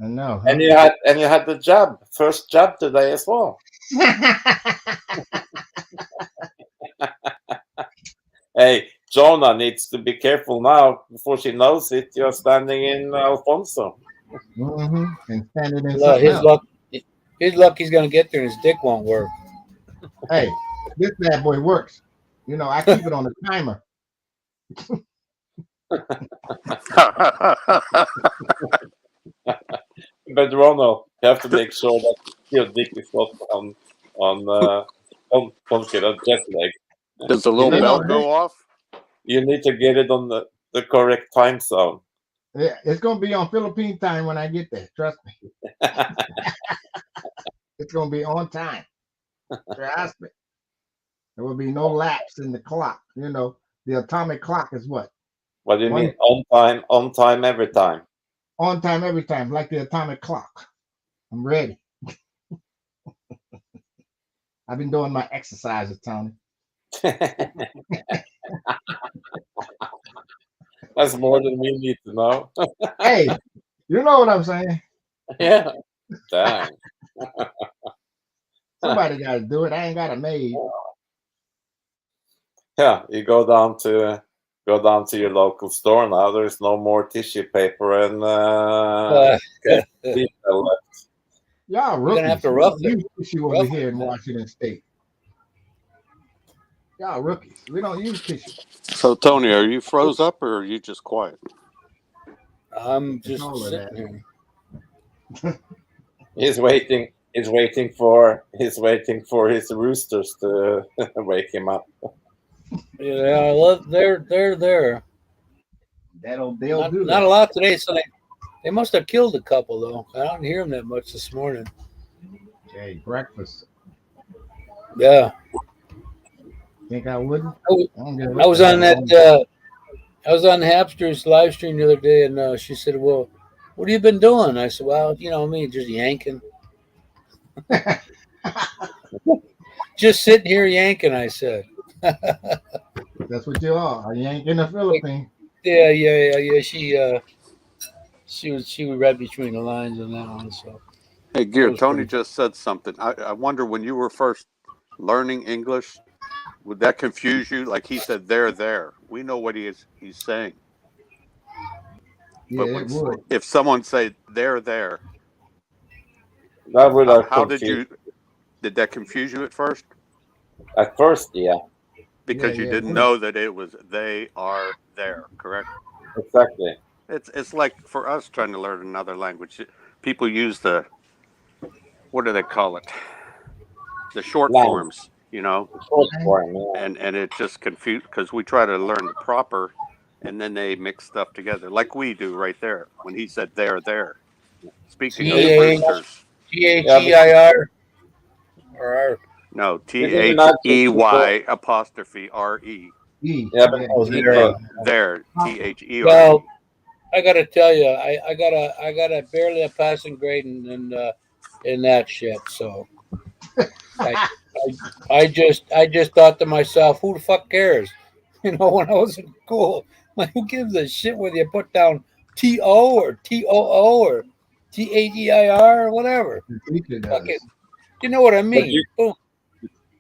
I know. And you had the first jab today as well. Hey, Jonah needs to be careful now. Before she knows it, you're standing in Alfonso. And standing in His something else. luck. His luck, he's going to get there and his dick won't work. Hey, this bad boy works. I keep it on the timer. But Ronald, you have to make sure that your dick is not on jet lag. Does the little Yeah, bell no, go off? You need to get it on the correct time zone. Yeah, it's gonna be on Philippine time when I get there. Trust me. It's gonna be on time. Trust me. There will be no lapse in the clock. The atomic clock is what? What do you mean? On time, every time. On time every time, like the atomic clock. I'm ready. I've been doing my exercises, Tony. That's more than we need to know. Hey, you know what I'm saying? Yeah. Dang. Somebody got to do it. I ain't got a maid. Yeah, you go down to go down to your local store now. There's no more tissue paper and detail left. Y'all We're gonna have rookies. to We rough don't it. use tissue over Rough here in it. Washington State. Y'all rookies. We don't use tissue. So, Tony, are you froze up or are you just quiet? I'm just all of sitting that. here. He's waiting. He's waiting for his roosters to wake him up. Yeah, they're there. They'll Not, do not that. a lot today, so they must have killed a couple though. I don't hear them that much this morning. Hey, breakfast. Yeah, Think I wouldn't? I was on that. I was on Hapster's live stream the other day, and she said, "Well, what have you been doing?" I said, "Well, you know me, just yanking, just sitting here yanking." I said, That's what you are. You ain't in the Philippines. "Yeah." She was read between the lines on that one. So Hey, that Gear, was Tony pretty. just said something. I wonder when you were first learning English, would that confuse you? Like he said, there. We know what he's saying. Yeah, But it would. if someone say there, That would have how did confused. did that confuse you at first? At first, yeah, Because you Yeah, it didn't would. know that it was they are there, correct? exactly. It's like for us trying to learn another language. People use the, what do they call it? The short Lang. forms, Short form, yeah. and it just confused because we try to learn the proper, and then they mix stuff together like we do right there when he said there. Speaking of roosters, THEIR or R. no, You can imagine people. THEY apostrophe RE. Yeah, but Oh, He there. said there, THERE. Well, I gotta tell you, I got a barely a passing grade in that shit. So I just thought to myself, who the fuck cares? You know, when I was in school, like who gives a shit whether you put down TO or TOO or TADIR or whatever? The teacher Fuck does. it. You know what I But mean? Boom.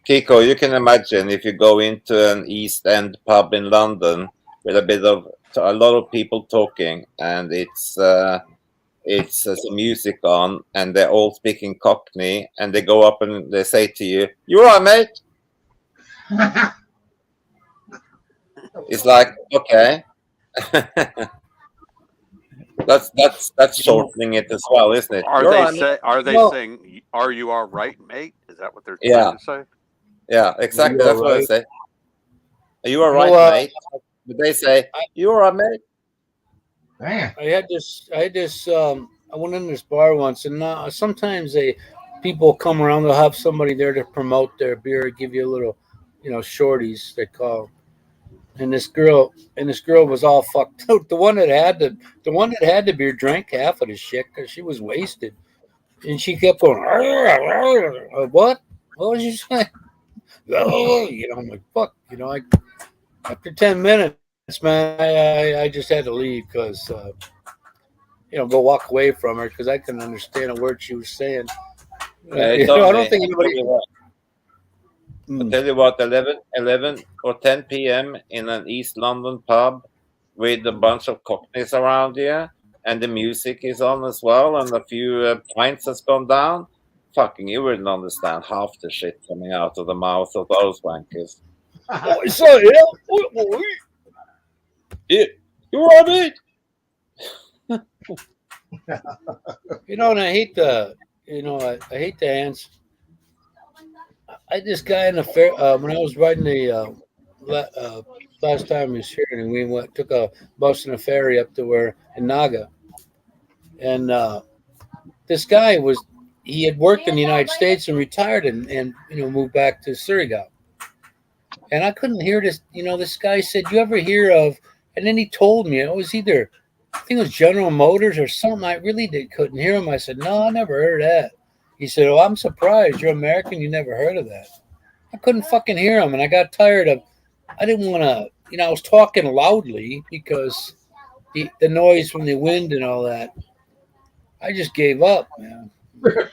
Kiko, you can imagine if you go into an East End pub in London with a lot of people talking, and it's some music on, and they're all speaking Cockney, and they go up and they say to you, "You all right, mate?" It's like, okay, that's shortening it as well, isn't it? Are You're they all right, mate? saying, "Are you all right, mate"? Is that what they're Yeah. trying to say? Yeah, exactly. You all That's what I right? say. Are you all No, right, mate? But they say, "You all right, mate?" Damn. I had this. I went in this bar once, and sometimes people come around. They'll have somebody there to promote their beer, give you a little, shorties they call 'em. And this girl was all fucked out. The one that had the beer drank half of the shit because she was wasted, and she kept going. What? What was you saying? I'm like fuck. After 10 minutes, man, I just had to leave because. Go walk away from her because I couldn't understand a word she was saying. I don't think anybody. I tell you what, 11 or 10 p.m. in an East London pub with a bunch of cockneys around you, and the music is on as well, and a few pints has gone down. Fucking, you wouldn't understand half the shit coming out of the mouth of those wankers. Yeah, you all right? And I hate the, I hate the ants. I had this guy in the fair when I was riding the last time he was here, and we took a bus and a ferry up to where in Naga, and this guy he had worked in the United States and retired and moved back to Surigao, and I couldn't hear this. This guy said, "You ever hear of?" And then he told me it was either. I think it was General Motors or something. I really couldn't hear him. I said, "No, I never heard of that." He said, "Oh, I'm surprised. You're American. You never heard of that." I couldn't fucking hear him, and I got tired of. I didn't want to. I was talking loudly because the noise from the wind and all that. I just gave up, man. But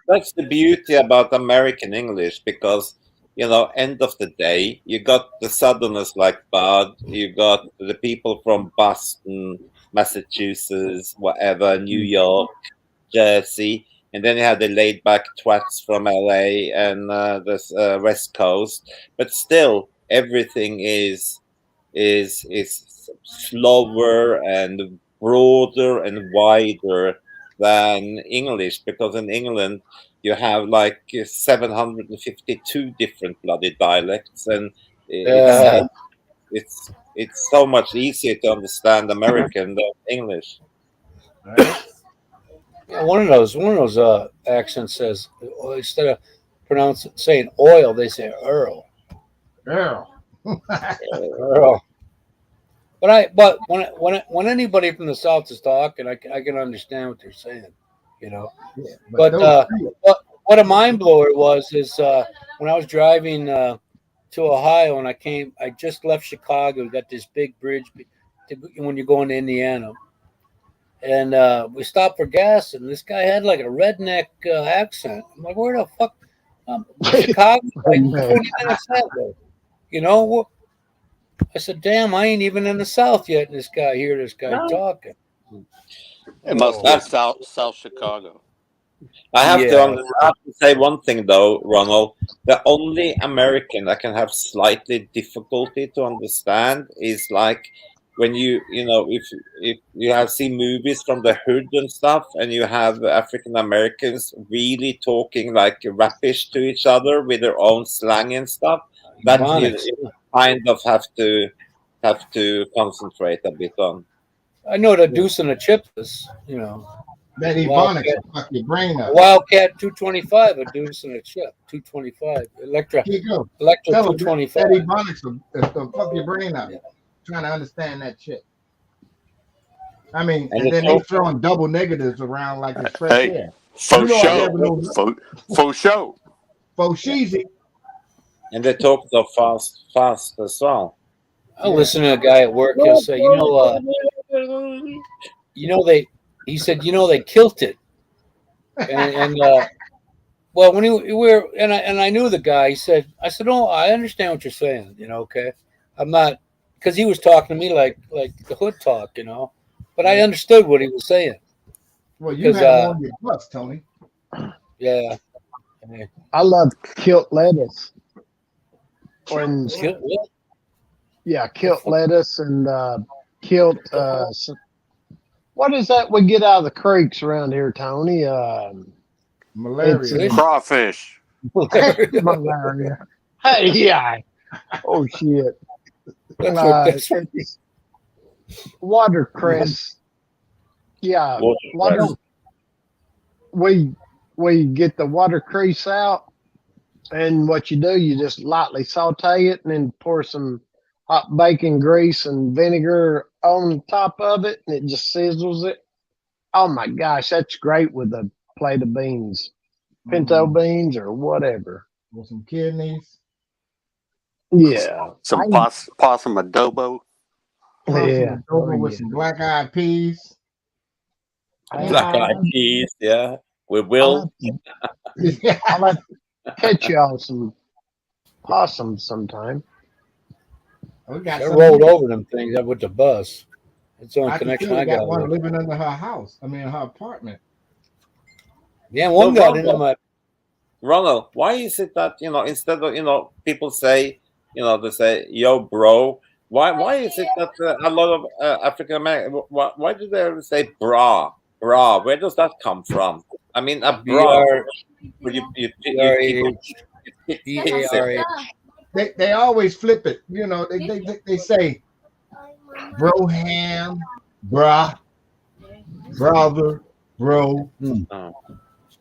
that's the beauty about American English, because end of the day, you got the Southerners like Bud, you got the people from Boston, Massachusetts, whatever, New York, Jersey, and then you have the laid back twats from LA and the West Coast. But still, everything is slower and broader and wider than English, because in England you have like 752 different bloody dialects, and Yeah. it's so much easier to understand American than English. Right? Yeah, one of those accents says, instead of saying oil, they say Earl. Girl. Earl. But when anybody from the South is talking, I can understand what they're saying, Yeah, But those three- what a mind blower is when I was driving to Ohio and I just left Chicago. We got this big bridge when you're going to Indiana, and we stopped for gas, and this guy had like a redneck accent. I'm like, where the fuck? Chicago, like 20 minutes ago. I said, damn, I ain't even in the South yet. And this guy talking. It must be South Chicago. I have Yeah. to say one thing though, Ronald. The only American I can have slightly difficulty to understand is like when if you have seen movies from the hood and stuff, and you have African Americans really talking like rapish to each other with their own slang and stuff. That Ebonics. you kind of have to concentrate a bit on. I know the deuce and the chip is, That Ebonics will fuck your brain up. Wildcat 225, a deuce and a chip, 225. Electra Here you go. 225. That Ebonics will fuck your brain up. Trying to understand that shit. I mean, and then they throwing double negatives around like it's fresh air. Faux I show. never know. Faux show. Faux cheesy. And they talk so fast as well. I listen to a guy at work. He'll say, he said, they killed it. And well, when we were, and I knew the guy, I said, oh, I understand what you're saying, okay. I'm not, because he was talking to me like the hood talk, but I understood what he was saying. Well, you have on your bus, Tony. Yeah. I love kilt lettuce. Kilt lettuce and kilt. What is that we get out of the creeks around here, Tony? Malaria. Crawfish. Malaria. Hey, yeah. Oh shit. That's Watercress. Yeah. Watercress. We get the watercress out, and what you do, you just lightly saute it, and then pour some hot bacon grease and vinegar on top of it, and it just sizzles it. Oh my gosh, that's great with a plate of beans, pinto beans or whatever. With some kidneys. Yeah. Some possum adobo. Yeah. With some black-eyed peas. Black-eyed peas, yeah. We will. I'll have to catch y'all some possums sometime. We got I rolled over them things up with the bus. It's the only connection I got. One living under her house. I mean, her apartment. Yeah, one got into my. Ronald, why is it that instead of people say they say yo bro? Why is it that a lot of African American why do they ever say bra? Where does that come from? I mean, a bra. They always flip it. They say broham, brah, brother, bro.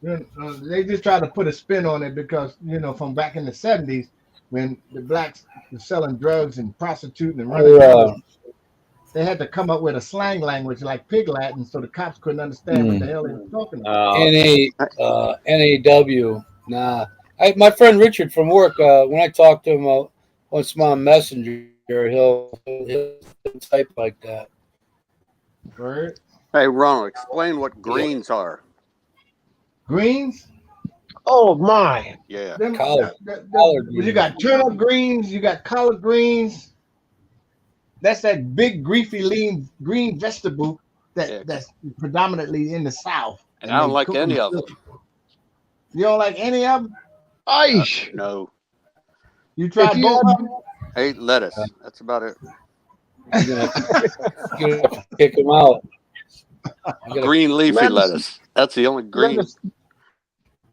They just try to put a spin on it because from back in the 70s when the blacks were selling drugs and prostituting and running. They had to come up with a slang language like Pig Latin so the cops couldn't understand what the hell they were talking about. NAW. Nah. My friend Richard from work, when I talk to him on Small Messenger, he'll type like that. Right. Hey, Ronald, explain what greens are. Greens? Oh my! Yeah. Them, Collard. you got turnip greens, you got collard greens. That's that big greasy lean green vegetable Yeah. that's predominantly in the South. And I don't they like cook any them of them. good. You don't like any of them? Aish! No. You tried If you both had- of them? I ate lettuce. That's about it. You're gonna have to kick them out. I gotta- Green leafy Lettuce. lettuce. That's the only green. lettuce,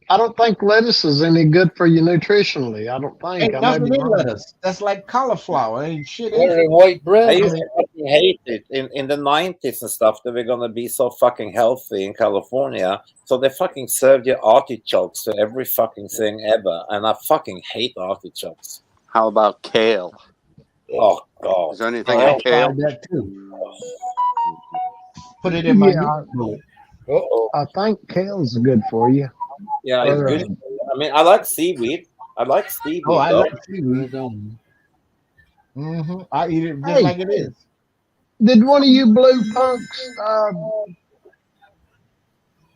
I don't think lettuce is any good for you nutritionally. I don't think. Ain't I may nothing be in wrong. lettuce. That's like cauliflower. Ain't shit in Better it. than white I bread. used to fucking hate it in the 90s and stuff that we're gonna be so fucking healthy in California. So they fucking served you artichokes to every fucking thing ever, and I fucking hate artichokes. How about kale? Oh god. Is there anything I in kale? tried that too. Put it in my Yeah. meat. Uh-oh. I think kale's good for you. Yeah, it's good. I mean, I like seaweed. I like seaweed. Oh, I though. like seaweed. I eat it just Hey. like it is. Did one of you blue punks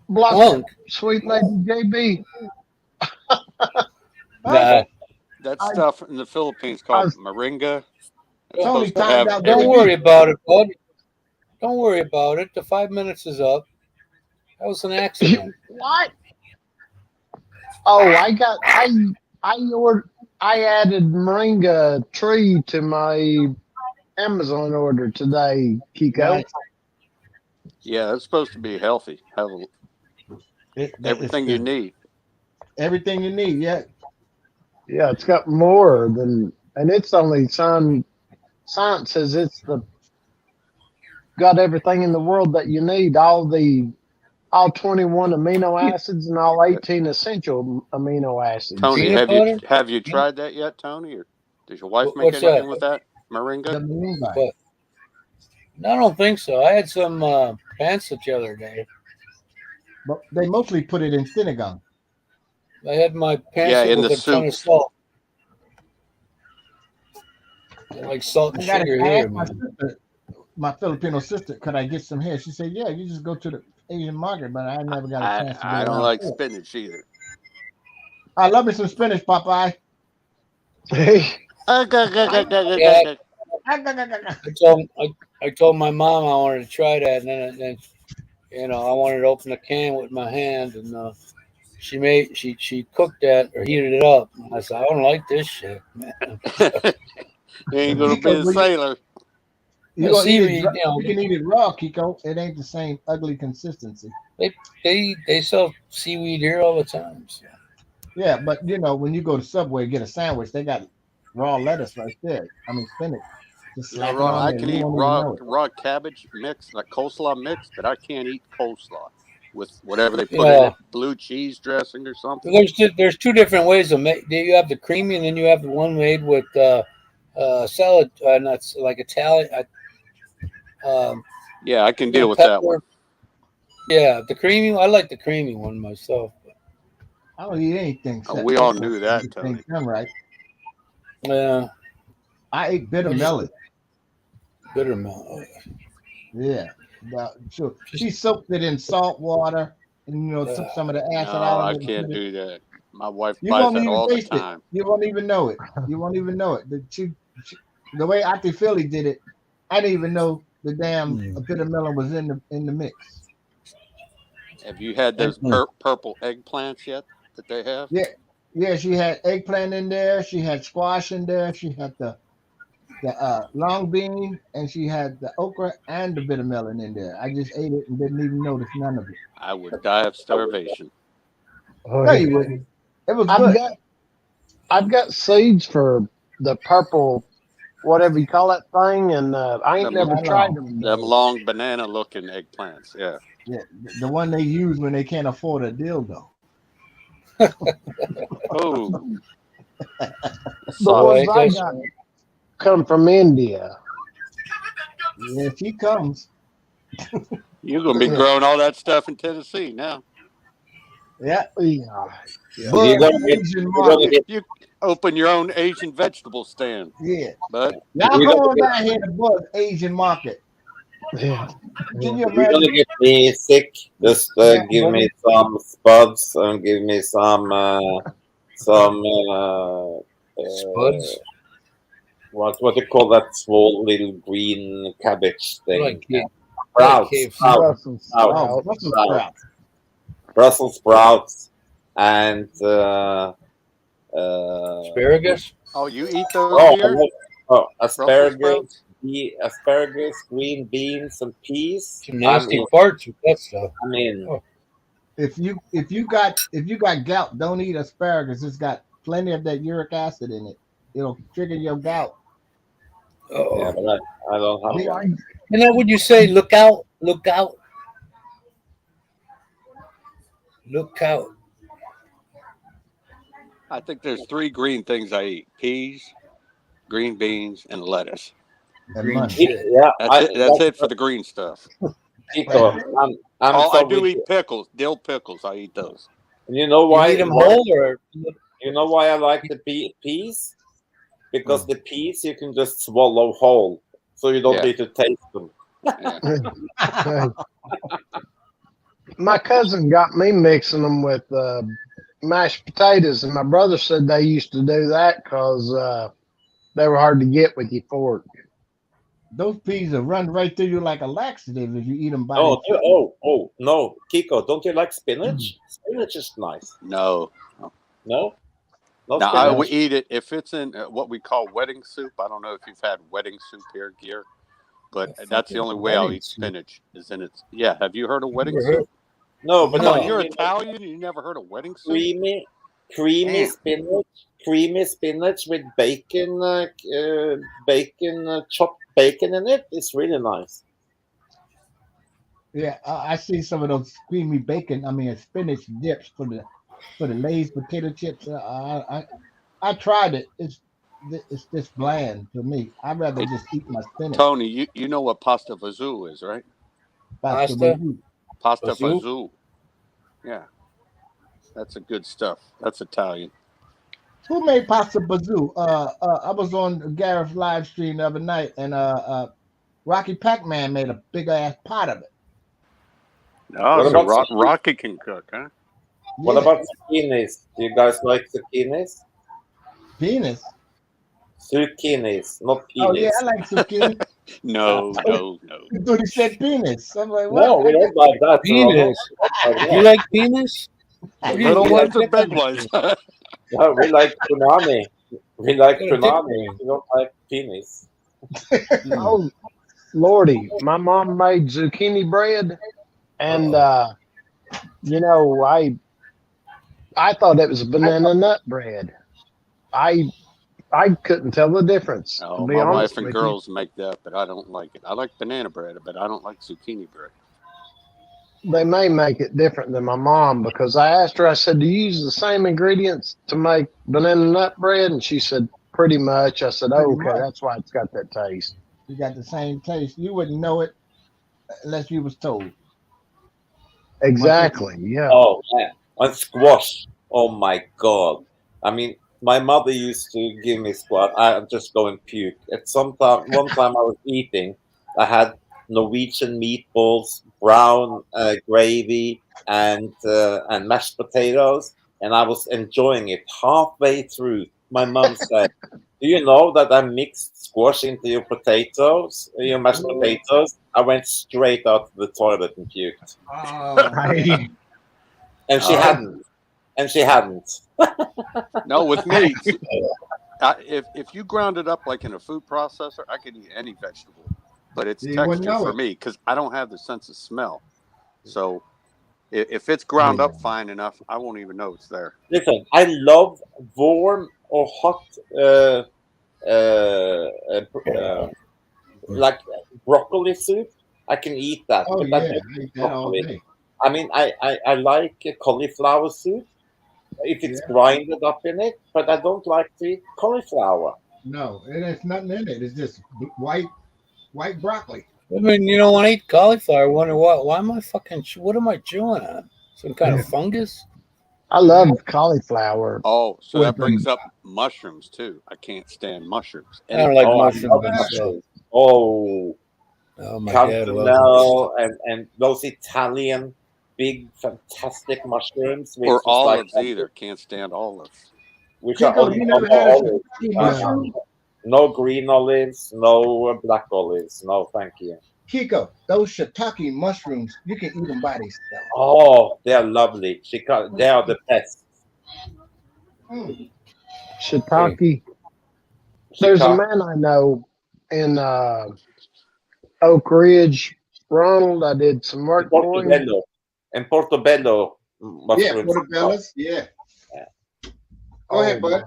block Punk. Sweet Lady JB? Nah, That I- stuff in the Philippines called moringa. It's Tony supposed to timed have out. don't every- worry about it, bud. Don't worry about it. The 5 minutes is up. That was an accident. What? Oh, I added moringa tree to my Amazon order today, Kiko. Right. Yeah, it's supposed to be healthy. Have everything you need. Everything you need. Yeah. Yeah, it's got more than, and it's only science says it's got everything in the world that you need. All 21 amino acids and all 18 essential amino acids. Tony, Peanut have you tried that yet, Tony? Or does your wife make What's anything that? with that The moringa? moringa. What? No, I don't think so. I had some pants the other day. But they mostly put it in Senegal. I had my pants Yeah, in with the a ton of soup. salt. I like salt and I got sugar it. I here, asked my man. sister, my Filipino sister, could I get some here? She said, yeah, you just go to the Asian market, but I never got a chance to go I don't around like to it. spinach either. I love me some spinach, Popeye. I told my mom I wanted to try that, and then I wanted to open a can with my hand, and she cooked that or heated it up. And I said, I don't like this shit, man. You ain't gonna be a sailor. You gonna eat it, Seaweed, you can eat it raw, Kiko. It ain't the same ugly consistency. They sell seaweed here all the time. So. Yeah, but when you go to Subway and get a sandwich, they got raw lettuce right there. I mean spinach. Just slap it on I there. can You eat won't even know it. raw cabbage mix, like coleslaw mix, but I can't eat coleslaw with whatever they put in Yeah. it, blue cheese dressing or something. There's two different ways of make. You have the creamy, and then you have the one made with salad nuts, like Italian. Yeah, I can deal with that one. Yeah, the creamy. I like the creamy one myself. I don't eat anything. Oh, except we all pickles. knew that, Everything's Tony. done right. Yeah, I ate bitter melon. bitter melon. Yeah. Sure. She soaked it in salt water and took some of the acid No, out I of it. can't do that. My wife You buys won't that even all the taste time. it. You won't even know it. You won't even know it. The way Auntie Philly did it, I didn't even know the damn bitter melon was in the mix. Have you had those purple eggplants yet that they have? Yeah, she had eggplant in there. She had squash in there. She had the long bean, and she had the okra and the bitter melon in there. I just ate it and didn't even notice none of it. I would die of starvation. No, you wouldn't. It was good. I've got seeds for the purple, whatever you call that thing, and I ain't Them never tried them. Them long banana-looking eggplants. Yeah. Yeah, the one they use when they can't afford a dildo. Oh, The ones I got come from India. Yeah, she comes. you're gonna be growing all that stuff in Tennessee now. Yeah. Yeah. Bud You're gonna get- Asian you're gonna market. get- You open your own Asian vegetable stand, Yeah. but Y'all You go got- on down here to Bud Asian market. Yeah. Can you You're gonna imagine? get me sick. Just Yeah, give but me some spuds and give me some Spuds. what do you call that small little green cabbage I thing? like K- I like Sprouts, KFC. Brussels sprouts, oh, sprouts. Brussels sprouts, sprouts. Brussels sprouts, and Asparagus. Oh, you eat those oh, here? Brussels asparagus, sprouts? asparagus, green beans, and peas. Some nasty parts with that stuff. I mean, Oh. If you got gout, don't eat asparagus. It's got plenty of that uric acid in it. It'll trigger your gout. Oh. yeah, but I don't have Yeah. one. And then would you say, look out, look out, look out? I think there's 3 green things I eat: peas, green beans, and lettuce. And Green money. shit. Yeah, That's it for the green stuff. Chico, I'm Oh, so I do with eat you. pickles, dill pickles. I eat those. And you know You why? eat them why- whole or You know why I like the peas? Because the peas you can just swallow whole, so you don't Yeah. need to taste them. Yeah. My cousin got me mixing them with mashed potatoes, and my brother said they used to do that because they were hard to get with your fork. Those peas will run right through you like a laxative if you eat them by Oh, themselves. no, Kiko, don't you like spinach? Spinach is nice. No. No, no Now, spinach. I would eat it if it's in what we call wedding soup. I don't know if you've had wedding soup here, but The that's fuck the is only way I'll wedding eat soup? spinach is in it. Yeah, have you heard of wedding Never heard. soup? No, but Come No. on, I you're mean, Italian and you never heard of wedding soup? creamy Damn. spinach with bacon, chopped bacon in it. It's really nice. Yeah, I see some of those creamy bacon. I mean, spinach dips for the Lay's potato chips. I tried it. It's just bland to me. I'd rather just eat my spinach. Tony, you know what pasta fazool is, right? Pasta Pasta? with you. Pasta Fazool? fazool. Yeah. That's a good stuff. That's Italian. Who made pasta bazoo? I was on Gareth's live stream the other night, and Rocky Pac-Man made a big ass pot of it. Oh, What so about Rocky can cook, huh? What Yeah, about zucchinis? Do you guys like zucchinis? penis? Zucchinis, not Oh yeah, penis. I like zucchini. No. I thought he said penis. I'm like, No, what? we don't like that. Penis. No, You like penis? What do you- Little you ones like or big ones? no, we like punani. We like What a dick punani. ring. We don't like penis. Oh, Lordy, my mom made zucchini bread, and you know, I thought it was banana nut bread. I couldn't tell the difference. Oh, to be my honest wife and with girls make that, but I don't like it. I like banana bread, but I don't like zucchini bread. you. They may make it different than my mom because I asked her. I said, "Do you use the same ingredients to make banana nut bread?" And she said, "Pretty much." I said, "Oh, Pretty okay, much. that's why it's got that taste." You got the same taste. You wouldn't know it unless you was told. Exactly. Yeah. Oh man, and squash. Oh my god. I mean, my mother used to give me squash. I'm just going puke. At one time I was eating. I had Norwegian meatballs, brown gravy, and mashed potatoes, and I was enjoying it. Halfway through, my mom said, "Do you know that I mixed squash into your potatoes, your mashed potatoes?" I went straight out to the toilet and puked. I, And she Oh. hadn't. And she hadn't. No, with me, if you ground it up like in a food processor, I could eat any vegetable. But it's You wouldn't texture know for it. me because I don't have the sense of smell. So if it's ground up fine enough, I won't even know it's there. Listen, I love warm or hot, like broccoli soup. I can eat that. Oh but yeah, I I don't eat that all broccoli. day. I mean, I like cauliflower soup if it's grinded up in it, but I don't like to eat cauliflower. No, there's nothing in it. It's just white broccoli. I mean, you know, when I eat cauliflower, I wonder why am I fucking, what am I chewing on? Some kind of fungus? I love cauliflower. Oh, so With that brings up mushrooms too. I can't stand mushrooms. I don't like Oh, I mushrooms love myself. mushrooms. Oh, Oh my dad loves Cantamel and those Italian big fantastic mushrooms, which Or is like olives either. Can't stand olives. which are Kiko, only you never no had a olives. shiitake mushroom? No green olives, no black olives. No, thank you. Kiko, those shiitake mushrooms, you can eat them by themselves. Oh, they're lovely. They are the best. Mm. Shiitake. There's a Shiitake, man I know in Oak Ridge, Ronald. I did some work for him. Portobello, and Portobello Yeah, mushrooms. portobellos. Yeah. Yeah. Go ahead, bud.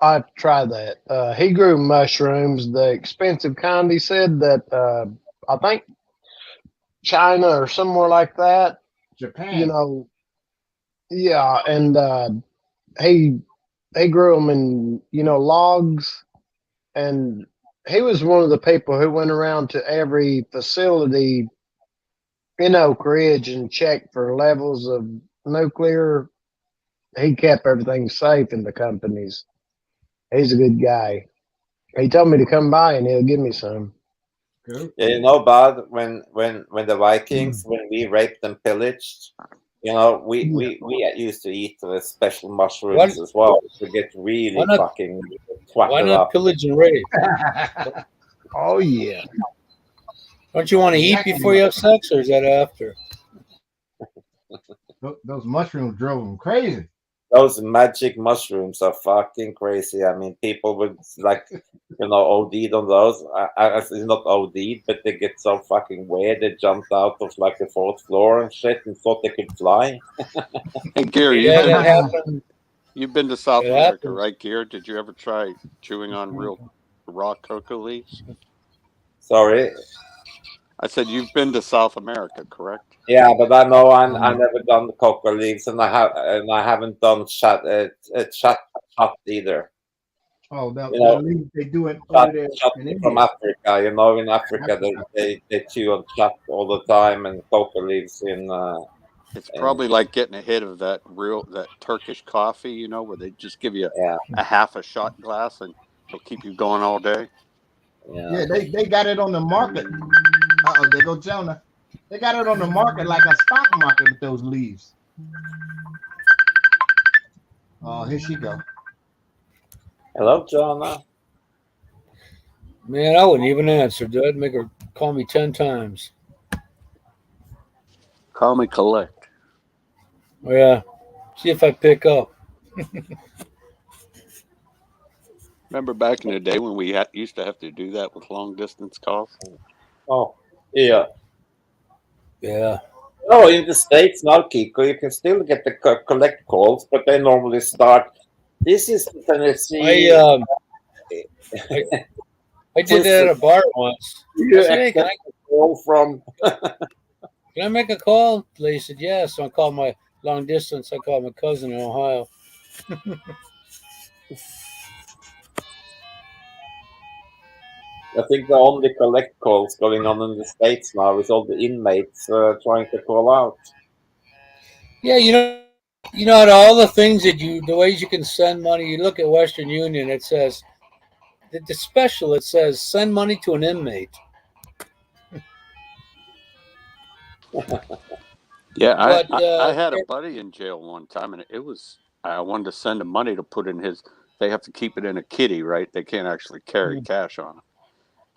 I have to try that. He grew mushrooms, the expensive kind. He said that I think China or somewhere like that. Japan. You know, yeah, and he grew them in logs, and he was one of the people who went around to every facility in Oak Ridge and checked for levels of nuclear. He kept everything safe in the companies. He's a good guy. He told me to come by and he'll give me some. Good. Yeah, you know, Bud, when the Vikings, when we raped and pillaged, we used to eat the special mushrooms as well to get really why not- fucking Why twatted not up. pillage and rape? Oh yeah. Don't you want to eat before you have sex, or is that after? Those mushrooms drove him crazy. Those magic mushrooms are fucking crazy. I mean, people would like, OD'd on those. It's not OD'd, but they get so fucking weird. They jumped out of like the fourth floor and shit and thought they could fly. Hey, Gary, Yeah, that happened. you've been to South It America, happens. right, Gary? Did you ever try chewing on real raw coca leaves? Sorry. I said you've been to South America, correct? Yeah, but I know I never done the coca leaves, and I haven't done shot either. Oh, the You know, leaves they do it Shot over there in from India. Africa, in Africa they chew on shot all the time, and coca leaves in. It's probably like getting a hit of that Turkish coffee, where they just give you a half a shot glass and it'll keep you going all day. Yeah, they got it on the market. Uh-oh, there go Jonah. They got it on the market like a stock market with those leaves. Oh, here she go. Hello, Jonah. Man, I wouldn't even answer, dude. I'd make her call me 10 times. Call me collect. Oh, yeah. See if I pick up. Remember back in the day when we used to have to do that with long distance calls? Oh, yeah. Yeah. No, in the States now, Kiko, you can still get the collect calls, but they normally start. This is Tennessee. I did that at a bar once. I said, hey, can I make a call? They said, yes. So I called my long distance. I called my cousin in Ohio. I think the only collect calls going on in the States now is all the inmates trying to call out. Yeah, out of all the things the ways you can send money, you look at Western Union, it says, the special, it says, send money to an inmate. Yeah, But, I had a buddy in jail one time, and I wanted to send him money to put in his. They have to keep it in a kitty, right? They can't actually carry cash on them.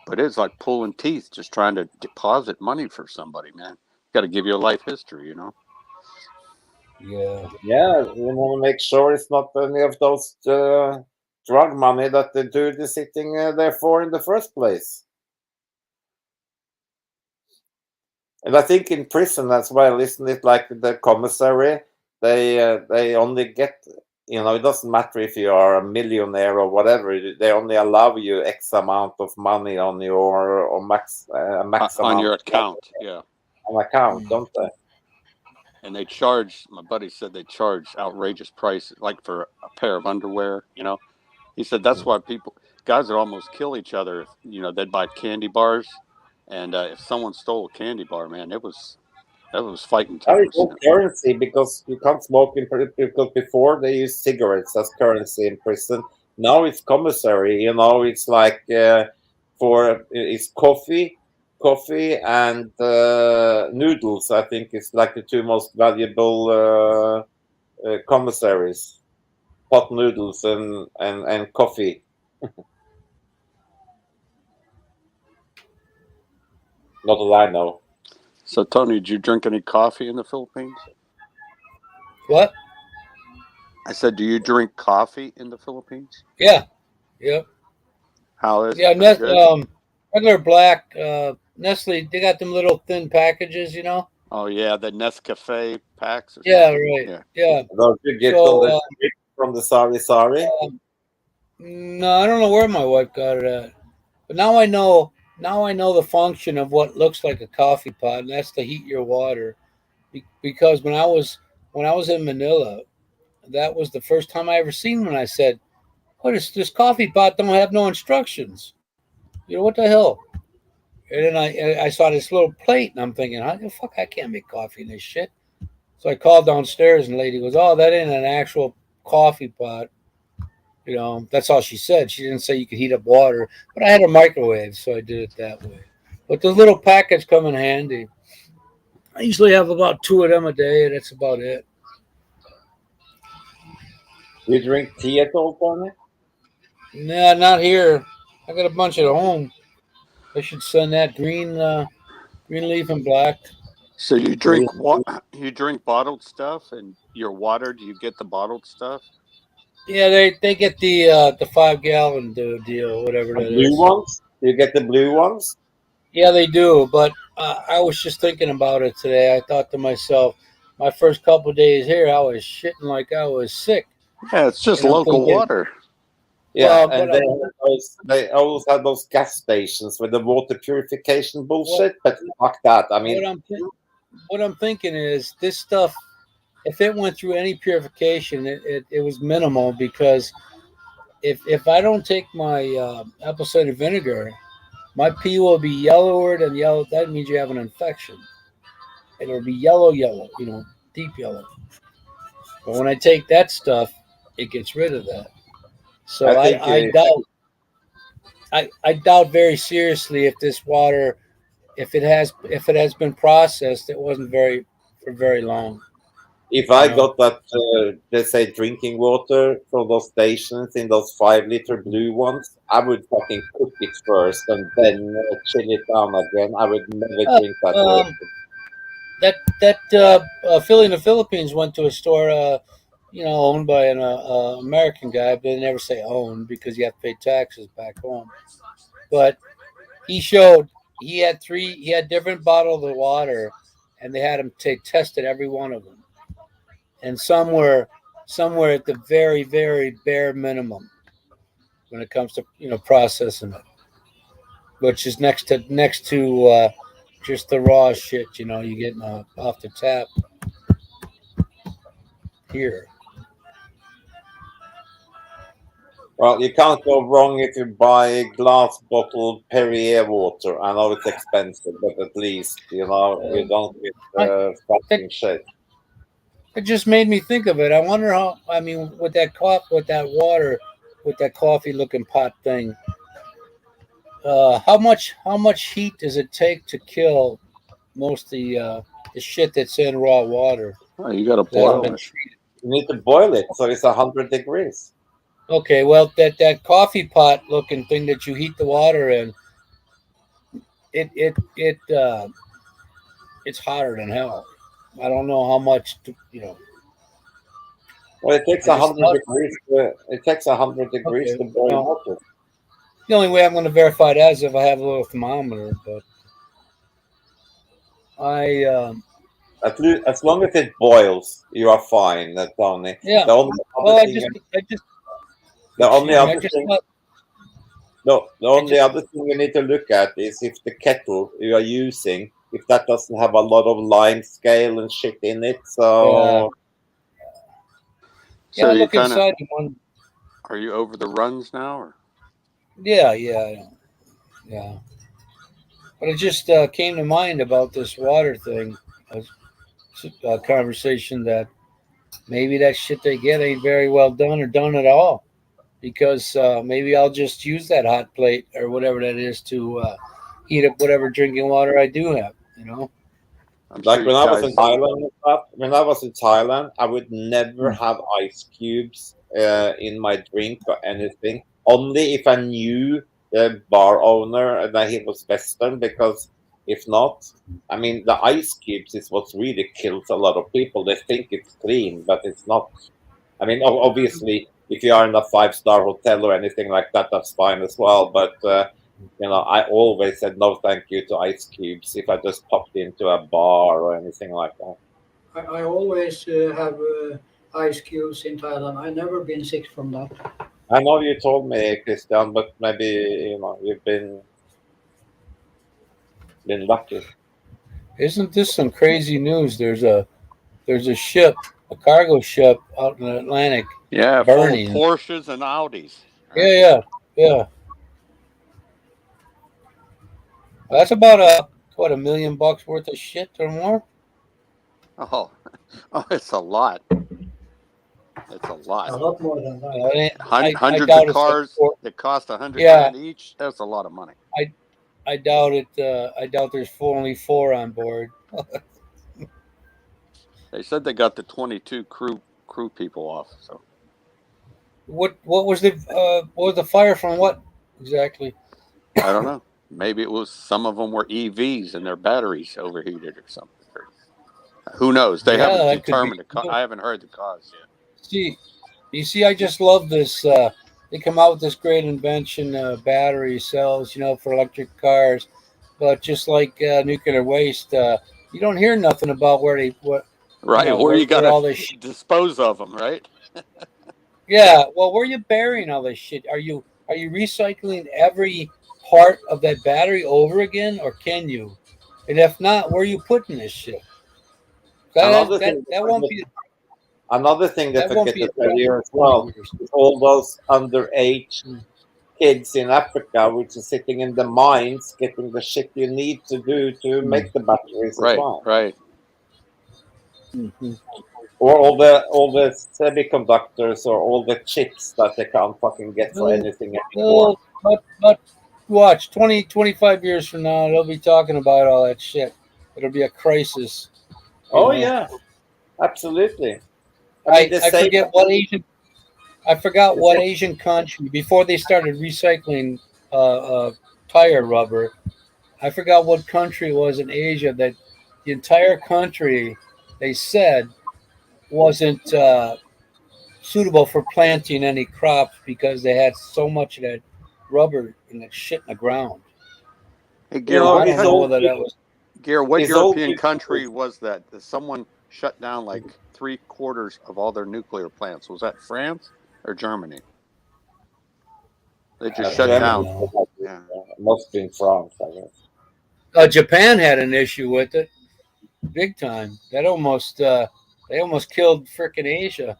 But it's like pulling teeth just trying to deposit money for somebody, man. Got to give you a life history, Yeah. Yeah, you want to make sure it's not any of those drug money that the dude is sitting there for in the first place. And I think in prison as well, isn't it like the commissary? They only get, it doesn't matter if you are a millionaire or whatever. They only allow you X amount of money on your or max on your account. Yeah, on account, don't they? And my buddy said they charge outrageous prices, like for a pair of underwear. He said that's why guys would almost kill each other. They'd buy candy bars. And if someone stole a candy bar, man, that was fighting Now times. it's all currency because you can't smoke in prison. Because before they used cigarettes as currency in prison. Now it's commissary. It's like it's coffee coffee and noodles. I think is like the two most valuable commissaries: pot noodles and coffee. Not that I know. So, Tony, did you drink any coffee in the Philippines? What? I said, do you drink coffee in the Philippines? Yeah. Yep. How is Yeah. it? Pretty good? Regular black. Nestle. They got them little thin packages, you know. Oh, yeah, the Nescafe packs or Yeah. something? Right. Yeah. Yeah. Don't you get So, from the Sari Sari? No, I don't know where my wife got it at, but now I know. Now I know the function of what looks like a coffee pot, and that's to heat your water. Because when I was in Manila, that was the first time I ever seen one. I said, "What is this coffee pot? Don't have no instructions. You know what the hell?" And then I saw this little plate, and I'm thinking, "How the fuck I can't make coffee in this shit?" So I called downstairs, and the lady goes, "Oh, that ain't an actual coffee pot." You know, that's all she said. She didn't say you could heat up water, but I had a microwave, so I did it that way. But those little packets come in handy. I usually have about 2 of them a day. That's about it. You drink tea at all, Tony? Nah, not here. I got a bunch at home. I should send that green leaf and black. So you Green drink what? You drink bottled stuff, and your water? Do you get the bottled stuff? Yeah, they get the 5 gallon deal, whatever that blue is. ones? You get the blue ones? Yeah, they do. But I was just thinking about it today. I thought to myself, my first couple of days here, I was shitting like I was sick, Yeah, it's just and I'm local thinking, water. Yeah, well, and they always had those gas stations with the water purification bullshit. But fuck that. I mean, what I'm thinking is this stuff. If it went through any purification, it was minimal because if I don't take my apple cider vinegar, my pee will be yellower than yellow. That means you have an infection. It'll be yellow, you know, deep yellow. But when I take that stuff, it gets rid of that. So I think I doubt very seriously if this water, if it has been processed, it wasn't for very long. if I You know? got that, let's say, drinking water from those stations in those 5 liter blue ones, I would fucking cook it first and then chill it down again. I would never drink that water. That Philly in the Philippines went to a store, you know, owned by an American guy, but they never say owned because you have to pay taxes back home. But he showed he had different bottles of water, and they had him tested every one of them, and somewhere at the very bare minimum when it comes to processing it, which is next to just the raw shit you get off the tap here. Well, you can't go wrong if you buy a glass bottle Perrier water. I know it's expensive, but at least you don't get fucking shit. It just made me think of it. I wonder how. I mean, with that water, with that coffee looking pot thing, how much heat does it take to kill most of the shit that's in raw water Oh, you got to that has boil been it. treated? You need to boil it so it's 100 degrees. Okay, well that coffee pot looking thing that you heat the water in, it's hotter than hell. I don't know how much Well, it takes I just 100 thought, degrees. It takes 100 degrees okay, to boil well, water. the only way I'm going to verify that is if I have a little thermometer. But At least, as long as it boils, you are fine, Tony. yeah. The only Well, other thing, the only excuse me, I other just thing, thought, no, the only just other thing you need to look at is if the kettle you are using, if that doesn't have a lot of lime scale and shit in it. So So I you look kind of inside the one. are you over the runs now, or Yeah. But it just came to mind about this water thing. A conversation that maybe that shit they get ain't very well done or done at all. Because maybe I'll just use that hot plate or whatever that is to heat up whatever drinking water I do have. You know. I'm Like sure when you I was guys. in Thailand, and stuff, when I was in Thailand, I would never Hmm. have ice cubes in my drink or anything. Only if I knew the bar owner and that he was Western, because if not, I mean, the ice cubes is what really kills a lot of people. They think it's clean, but it's not. I mean, obviously, if you are in a 5-star hotel or anything like that, that's fine as well. But you know, I always said no, thank you to ice cubes if I just popped into a bar or anything like that. I always have ice cubes in Thailand. I never been sick from that. I know you told me, Christian, but maybe you know you've been lucky. Isn't this some crazy news? There's a ship, a cargo ship out in the Atlantic Yeah, full of burning. Porsches and Audis. Yeah, yeah, yeah. That's about $1 million worth of shit or more. Oh, oh, it's a lot. It's a A lot. lot more than that. I Hundreds doubt of it's like cars that cost 100 Yeah. grand each. That's a lot of money. I doubt it. I doubt there's only 4 on board. They said they got the 22 crew people off. So What was the fire from? What exactly? I don't know. Maybe it was some of them were EVs and their batteries overheated or something. Who knows? They Yeah, haven't that could determined be. the cause. I haven't heard the cause yet. See, you see, I just love this. They come out with this great invention, battery cells, for electric cars. But just like nuclear waste, you don't hear nothing about what Right, where where you got all to this. dispose of them, right? Yeah, well, where are you burying all this shit? Are you recycling every part of that battery over again, or can you? And if not, where are you putting this shit? Another thing That won't be Another thing they that won't forget be to a tell you as problem well in 20 years. is all those underage Mm. kids in Africa, which is sitting in the mines, getting the shit you need to do to make the batteries as Right, well, right. Mhm. or all the semiconductors or all the chips that they can't fucking get for anything anymore. No, but watch 20, 25 years from now, they'll be talking about all that shit. It'll be a crisis. Oh you know. yeah, absolutely. I mean, they I say forget what Asian. I forgot what Asian country before they started recycling tire rubber. I forgot what country it was in Asia that the entire country they said wasn't suitable for planting any crops because they had so much of that rubber and that shit in the ground. Hey, you Gear, know I what don't know whether that was. what it's all European country was that? That someone shut down like 3/4 of all their nuclear plants. Was that France or Germany? They just shut Germany, down. Yeah. must be in France, I guess. Japan had an issue with it, big time. That almost they almost killed frickin' Asia.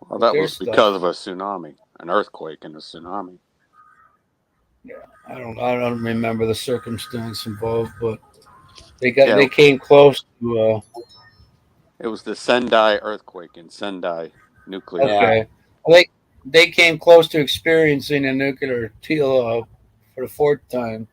Well, with that their was stuff. because of a tsunami, an earthquake and a tsunami. I don't remember the circumstance involved, but they Yeah. came close to. It was the Sendai earthquake in Sendai nuclear. Yeah. Okay, well, they came close to experiencing a nuclear teal for the 4th time.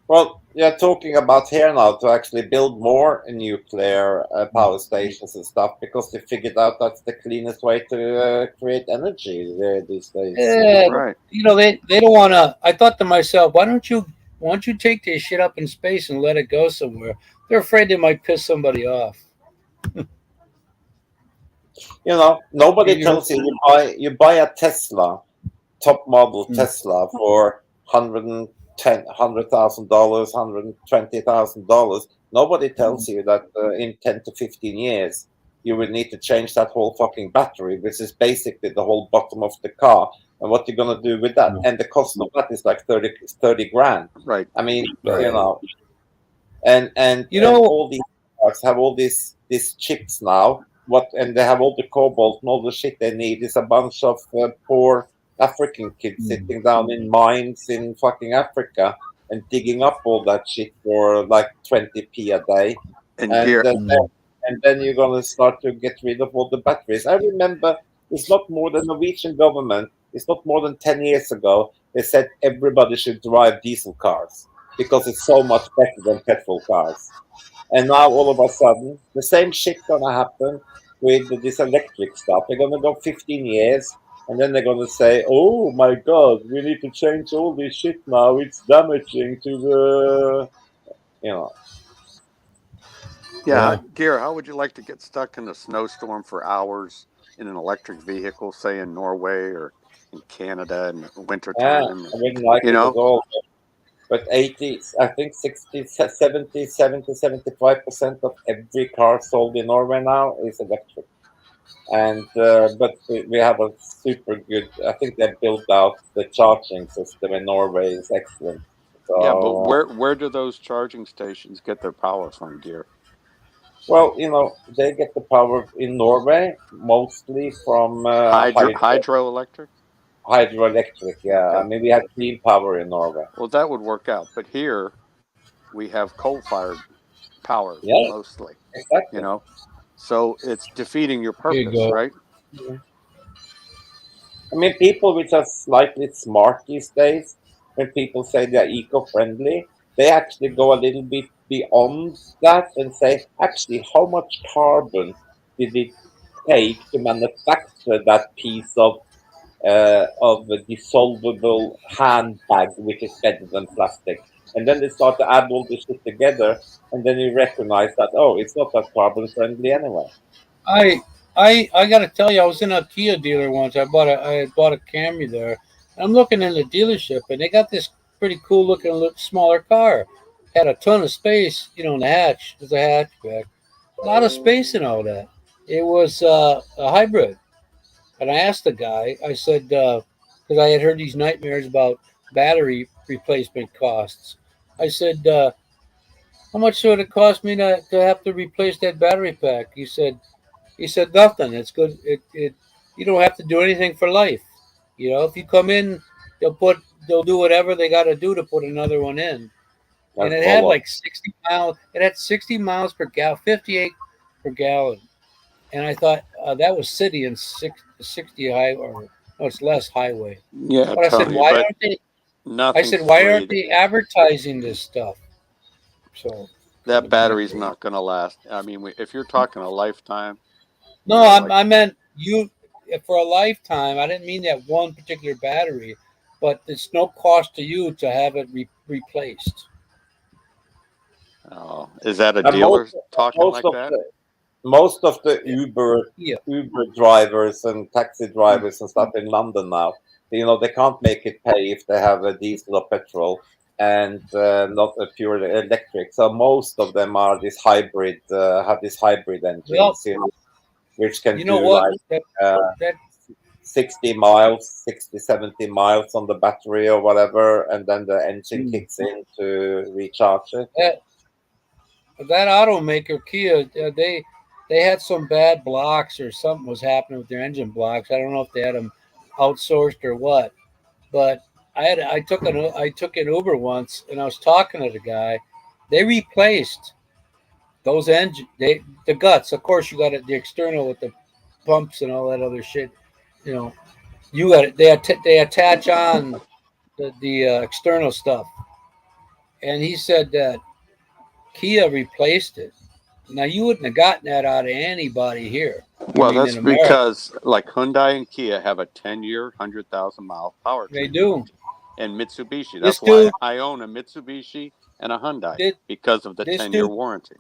Well, yeah, talking about here now to actually build more nuclear power stations and stuff because they figured out that's the cleanest way to create energy these days. Yeah, Right. they don't want to. I thought to myself, why don't you take this shit up in space and let it go somewhere? They're afraid they might piss somebody off. Nobody You- tells you buy a Tesla, top model Hmm. Tesla for $100,000, $120,000. Nobody tells you that in 10 to 15 years you will need to change that whole fucking battery, which is basically the whole bottom of the car. And what you're gonna do with that? Hmm. And the cost of that is like 30 grand. Right. I mean, Right. and all these cars have all these chips now. And they have all the cobalt and all the shit they need is a bunch of poor African kids sitting down in mines in fucking Africa and digging up all that shit for like 20p a day. And And Gear, then you're gonna start to get rid of all the batteries. I remember it's not more than Norwegian government. It's not more than 10 years ago. they said everybody should drive diesel cars because it's so much better than petrol cars. And now all of a sudden, the same shit gonna happen with this electric stuff. They're gonna go 15 years, and then they're gonna say, "Oh my God, we need to change all this shit now. It's damaging to the, you know." Yeah, Gear, how would you like to get stuck in a snowstorm for hours in an electric vehicle, say in Norway or in Canada in Yeah, wintertime? I wouldn't like You it know? at all. But 80, I think 60, 70, 75% of every car sold in Norway now is electric. And but we have a super good. I think they built out the charging system in Norway is excellent. Yeah, but So where do those charging stations get their power from, Gear? well, they get the power in Norway mostly from Hydroelectric? hydroelectric. Yeah, I Okay. mean we have clean power in Norway. Well, that would work out. But here we have coal-fired power Yeah, mostly, exactly. you know? So it's defeating your There you purpose, go. right? I mean, people which are slightly smart these days, when people say they're eco-friendly, they actually go a little bit beyond that and say, actually, how much carbon did it take to manufacture that piece of a dissolvable handbag, which is better than plastic? And then they start to add all this shit together, and then you recognize that, oh, it's not that carbon friendly anyway. I gotta tell you, I was in a Kia dealer once. I had bought a Camry there. I'm looking in the dealership, and they got this pretty cool looking smaller car. Had a ton of space, in the hatch. There's a hatchback. A lot of space and all that. It was a hybrid. And I asked the guy, I said, because I had heard these nightmares about battery replacement costs. I said, how much would it cost me to have to replace that battery pack? He said nothing. It's good. It you don't have to do anything for life. If you come in, they'll do whatever they got to do to put another one in. And That's it had follow. like 60 miles. It had 60 miles per gallon, 58 per gallon. And I thought that was city and 60 high, or no, it's less highway. Yeah, But I said, Tony, why but aren't they? I nothing's said, why free. aren't they advertising this stuff? So That battery's not going to last. I mean, if you're talking a lifetime, no, like, I meant you for a lifetime. I didn't mean that one particular battery, but it's no cost to you to have it replaced. is that a And dealer talking like of that? most of the Yeah. Uber drivers and taxi drivers and stuff in London now, they can't make it pay if they have a diesel or petrol and not a pure electric. So most of them are this hybrid, have this hybrid engines, which can You know do what? like That 60 miles, 60, 70 miles on the battery or whatever, and then the engine kicks in to recharge it. that automaker Kia, they had some bad blocks or something was happening with their engine blocks. I don't know if they had them outsourced or what, but I took an Uber once and I was talking to the guy. They replaced those the guts. Of course, you got the external with the pumps and all that other shit. You got it. They attach on the external stuff, and he said that Kia replaced it. Now you wouldn't have gotten that out of anybody here. Well, that's in America. because like Hyundai and Kia have a 10-year, 100,000-mile powertrain. They do. And Mitsubishi. This That's why dude- I own a Mitsubishi and a Hyundai because of the this 10-year dude- warranty.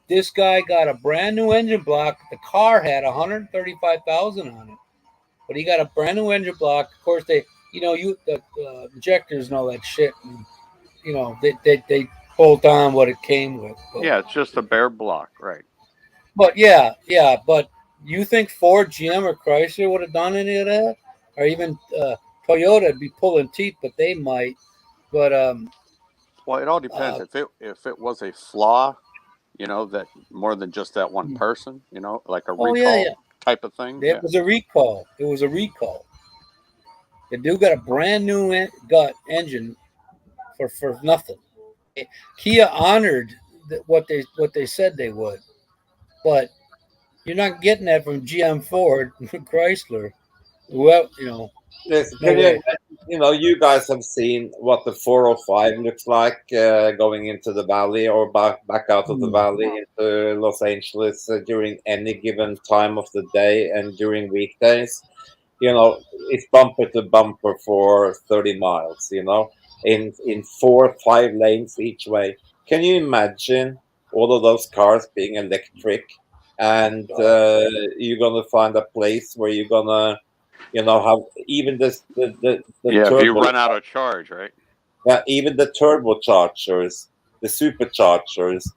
This guy got a brand new engine block. The car had 135,000 on it, but he got a brand new engine block. Of course, the injectors and all that shit. And, they bolt on what it came with. But, Yeah, it's just a bare block, right? But but you think Ford, GM, or Chrysler would have done any of that, or even Toyota would be pulling teeth, but they might. But Well, it all depends. If it was a flaw, that more than just that one person, like a recall type of thing. It was a recall. It was a recall. The dude got a brand new engine for nothing. Kia honored what they said they would, but you're not getting that from GM, Ford, Chrysler. Well, Yes, No way. you guys have seen what the 405 looks like going into the valley or back out of the valley into Los Angeles during any given time of the day and during weekdays. It's bumper to bumper for 30 miles, in 4 or 5 lanes each way. Can you imagine all of those cars being electric? And you're going to find a place where you're going to, have even the Yeah, if you turbo, run out of charge, right? even the turbochargers, the superchargers,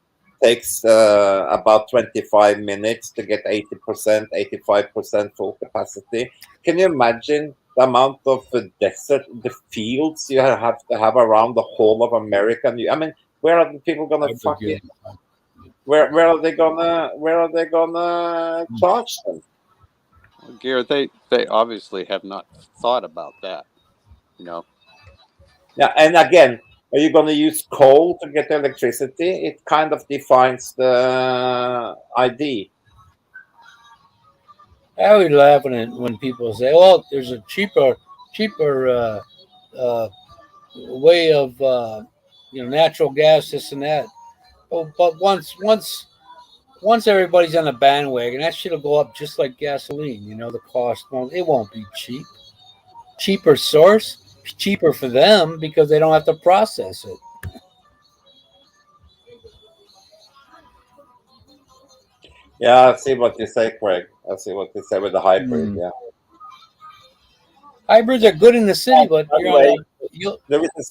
takes about 25 minutes to get 80%, 85% full capacity. Can you imagine the amount of desert, the fields you have to have around the whole of America? I mean, where are the people gonna fucking? Where are they gonna charge them? Well, Garrett, they obviously have not thought about that. Yeah, and again, are you going to use coal to get electricity? It kind of defines the ID. I always laugh when people say, "Oh, there's a cheaper way of natural gas, this and that." Oh, but once everybody's on the bandwagon, that shit'll go up just like gasoline. The cost won't be cheap. Cheaper source, cheaper for them because they don't have to process it. Yeah, I see what you say, Craig. I see what you say with the hybrid. Yeah, hybrids are good in the city, but there is a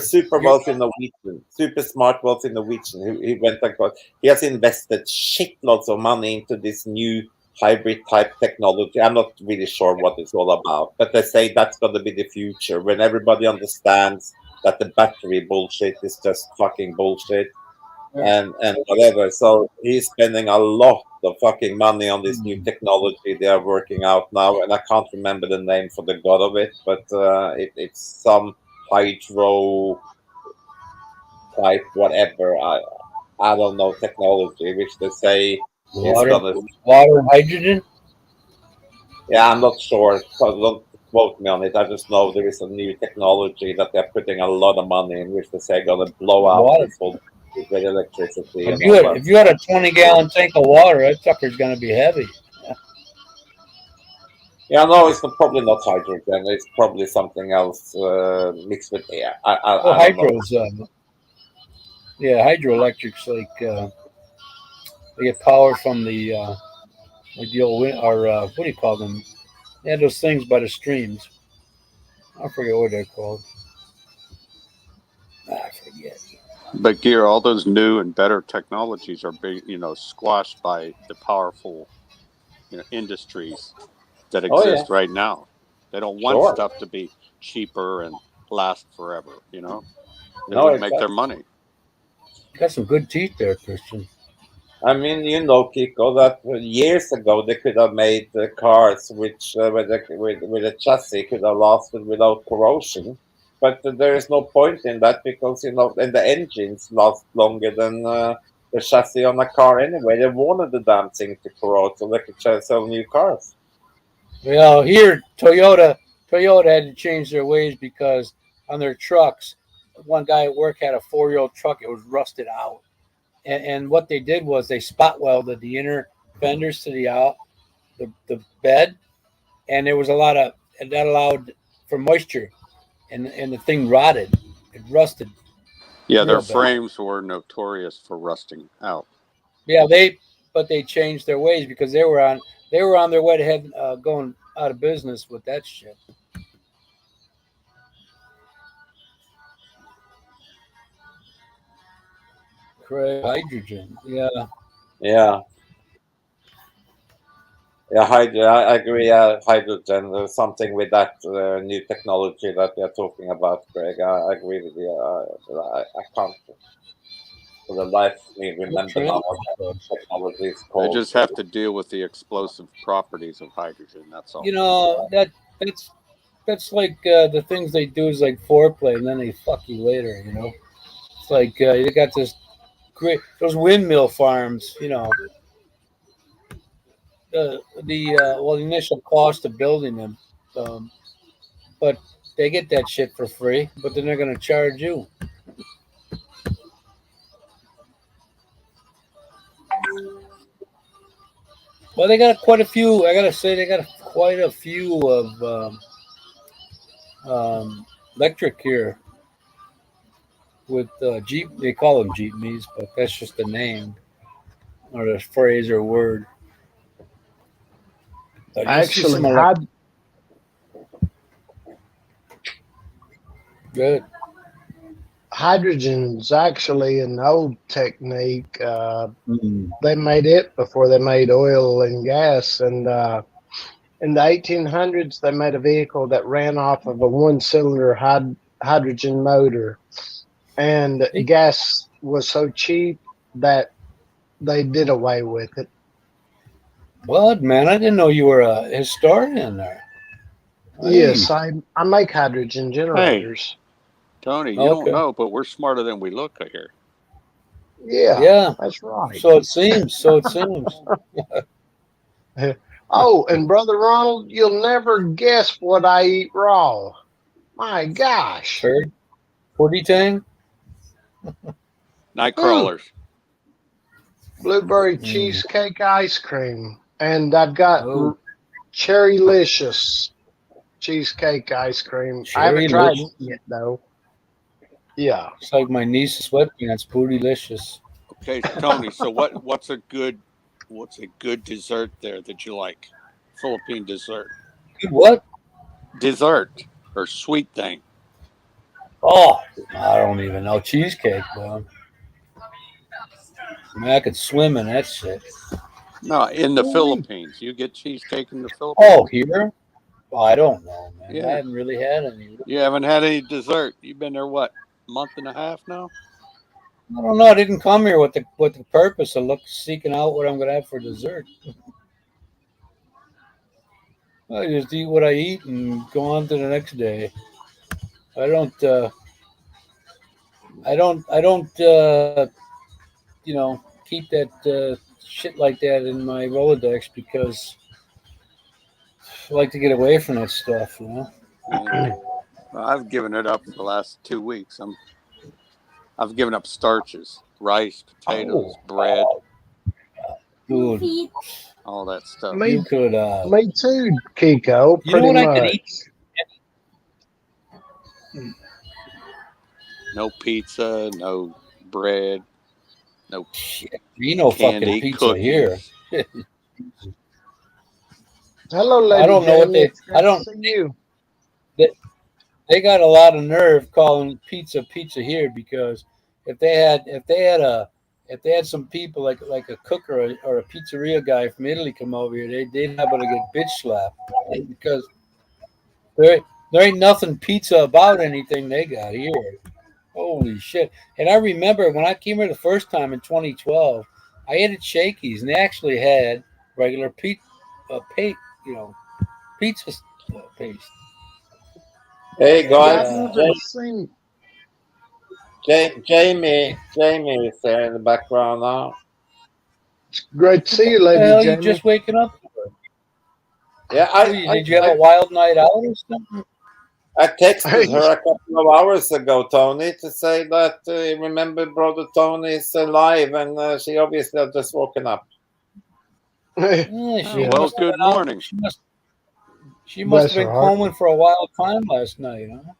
super wealthy Norwegian, super smart wealthy Norwegian who went and he has invested shitloads of money into this new hybrid type technology. I'm not really sure what it's all about, but they say that's going to be the future when everybody understands that the battery bullshit is just fucking bullshit. And whatever. So he's spending a lot of fucking money on this new technology they are working out now, and I can't remember the name for the god of it, but it's some hydro type whatever. I don't know technology, which they say water hydrogen. Yeah, I'm not sure. So don't quote me on it. I just know there is a new technology that they're putting a lot of money in, which they say are going to blow out this whole with electricity. If you had a 20-gallon tank of water, that sucker's going to be heavy. Yeah, no, it's probably not hydrogen. It's probably something else mixed with air. I don't know. Hydroelectrics they get power from the old wind, or what do you call them? They had those things by the streams. I forget what they're called. I forget. But Gear, all those new and better technologies are being, squashed by the powerful, industries that exist right now. They don't want stuff to be cheaper and last forever. They would make their money. Got some good teeth there, Christian. I mean, Kiko, that years ago they could have made cars which with a chassis could have lasted without corrosion. But there is no point in that because, and the engines last longer than the chassis on a car anyway. They wanted the damn thing to corrode so they could sell new cars. Well, here, Toyota had to change their ways because on their trucks, one guy at work had a 4-year-old truck. It was rusted out. And what they did was they spot welded the inner fenders to the bed. And there was and that allowed for moisture. And the thing rotted. It rusted. Yeah, their frames were notorious for rusting out. Yeah, but they changed their ways because they were on their way to head going out of business with that shit. Hydrogen, yeah. Yeah, I agree. Hydrogen, there's something with that new technology that we are talking about, Greg. I agree with you. I can't, for the life of me, remember now what technology is called. They just have to deal with the explosive properties of hydrogen. That's all. That's like the things they do is like foreplay, and then they fuck you later. It's like they got this great those windmill farms. The initial cost of building them, but they get that shit for free, but then they're gonna charge you. Well, they got quite a few. I gotta say, they got quite a few of electric here with Jeep. They call them Jeepneys, but that's just the name or the phrase or word. But you see some Actually, good. hydrogen's actually an old technique. Mm. They made it before they made oil and gas. And in the 1800s, they made a vehicle that ran off of a one-cylinder hydrogen motor. And gas was so cheap that they did away with it. What, man? I didn't know you were a historian there. Yes, I make hydrogen generators. Tony, you Okay. don't know, but we're smarter than we look here. Yeah, that's right. So it seems. Oh, and Brother Ronald, you'll never guess what I eat raw. My gosh. Turd? Pootie Tang? Night crawlers. Blueberry cheesecake ice cream. And I've got Cherrylicious cheesecake ice cream. I haven't tried it yet, though. Yeah. It's like my niece's sweatpants, Bootylicious. Okay, Tony. So what's a good dessert there that you like? Philippine dessert. What? Dessert or sweet thing. Oh, I don't even know. Cheesecake, bro. I mean, I could swim in that shit. No, in the Philippines. You get cheesecake in the Philippines? Oh, here? Well, I don't know, man. Yeah. I haven't really had any. You haven't had any dessert. You've been there, what, a month and a half now? I don't know. I didn't come here with the purpose of seeking out what I'm going to have for dessert. I just eat what I eat and go on to the next day. I don't, keep that shit like that in my Rolodex because I like to get away from that stuff, Well, I've given it up for the last 2 weeks. I've given up starches, rice, potatoes, bread, Dude, all that stuff. Me, you could. me too, Kiko. You know Pretty what I much. could eat? No pizza, no bread, no Shit, you know candy, fucking pizza cookies. here. Hello, lady. I don't know what Jamie. they. It's good I to don't. see you. They got a lot of nerve calling pizza here because if they had some people like a cook or a pizzeria guy from Italy come over here, they'd have to get bitch slapped because there ain't nothing pizza about anything they got here. Holy shit! And I remember when I came here the first time in 2012, I ate at Shakey's and they actually had regular pizza paste. Hey Yeah, guys, I've never seen. Jamie is there in the background now. It's great to see you, The lady hell, you Jamie. just waking up? Yeah, Did you have a wild night out or something? I texted her a couple of hours ago, Tony, to say that remember Brother Tony's alive, and she obviously had just woken up. Yeah, Well, must have good been out. morning. She must Bless have been her heart. combing for a wild time last night, huh?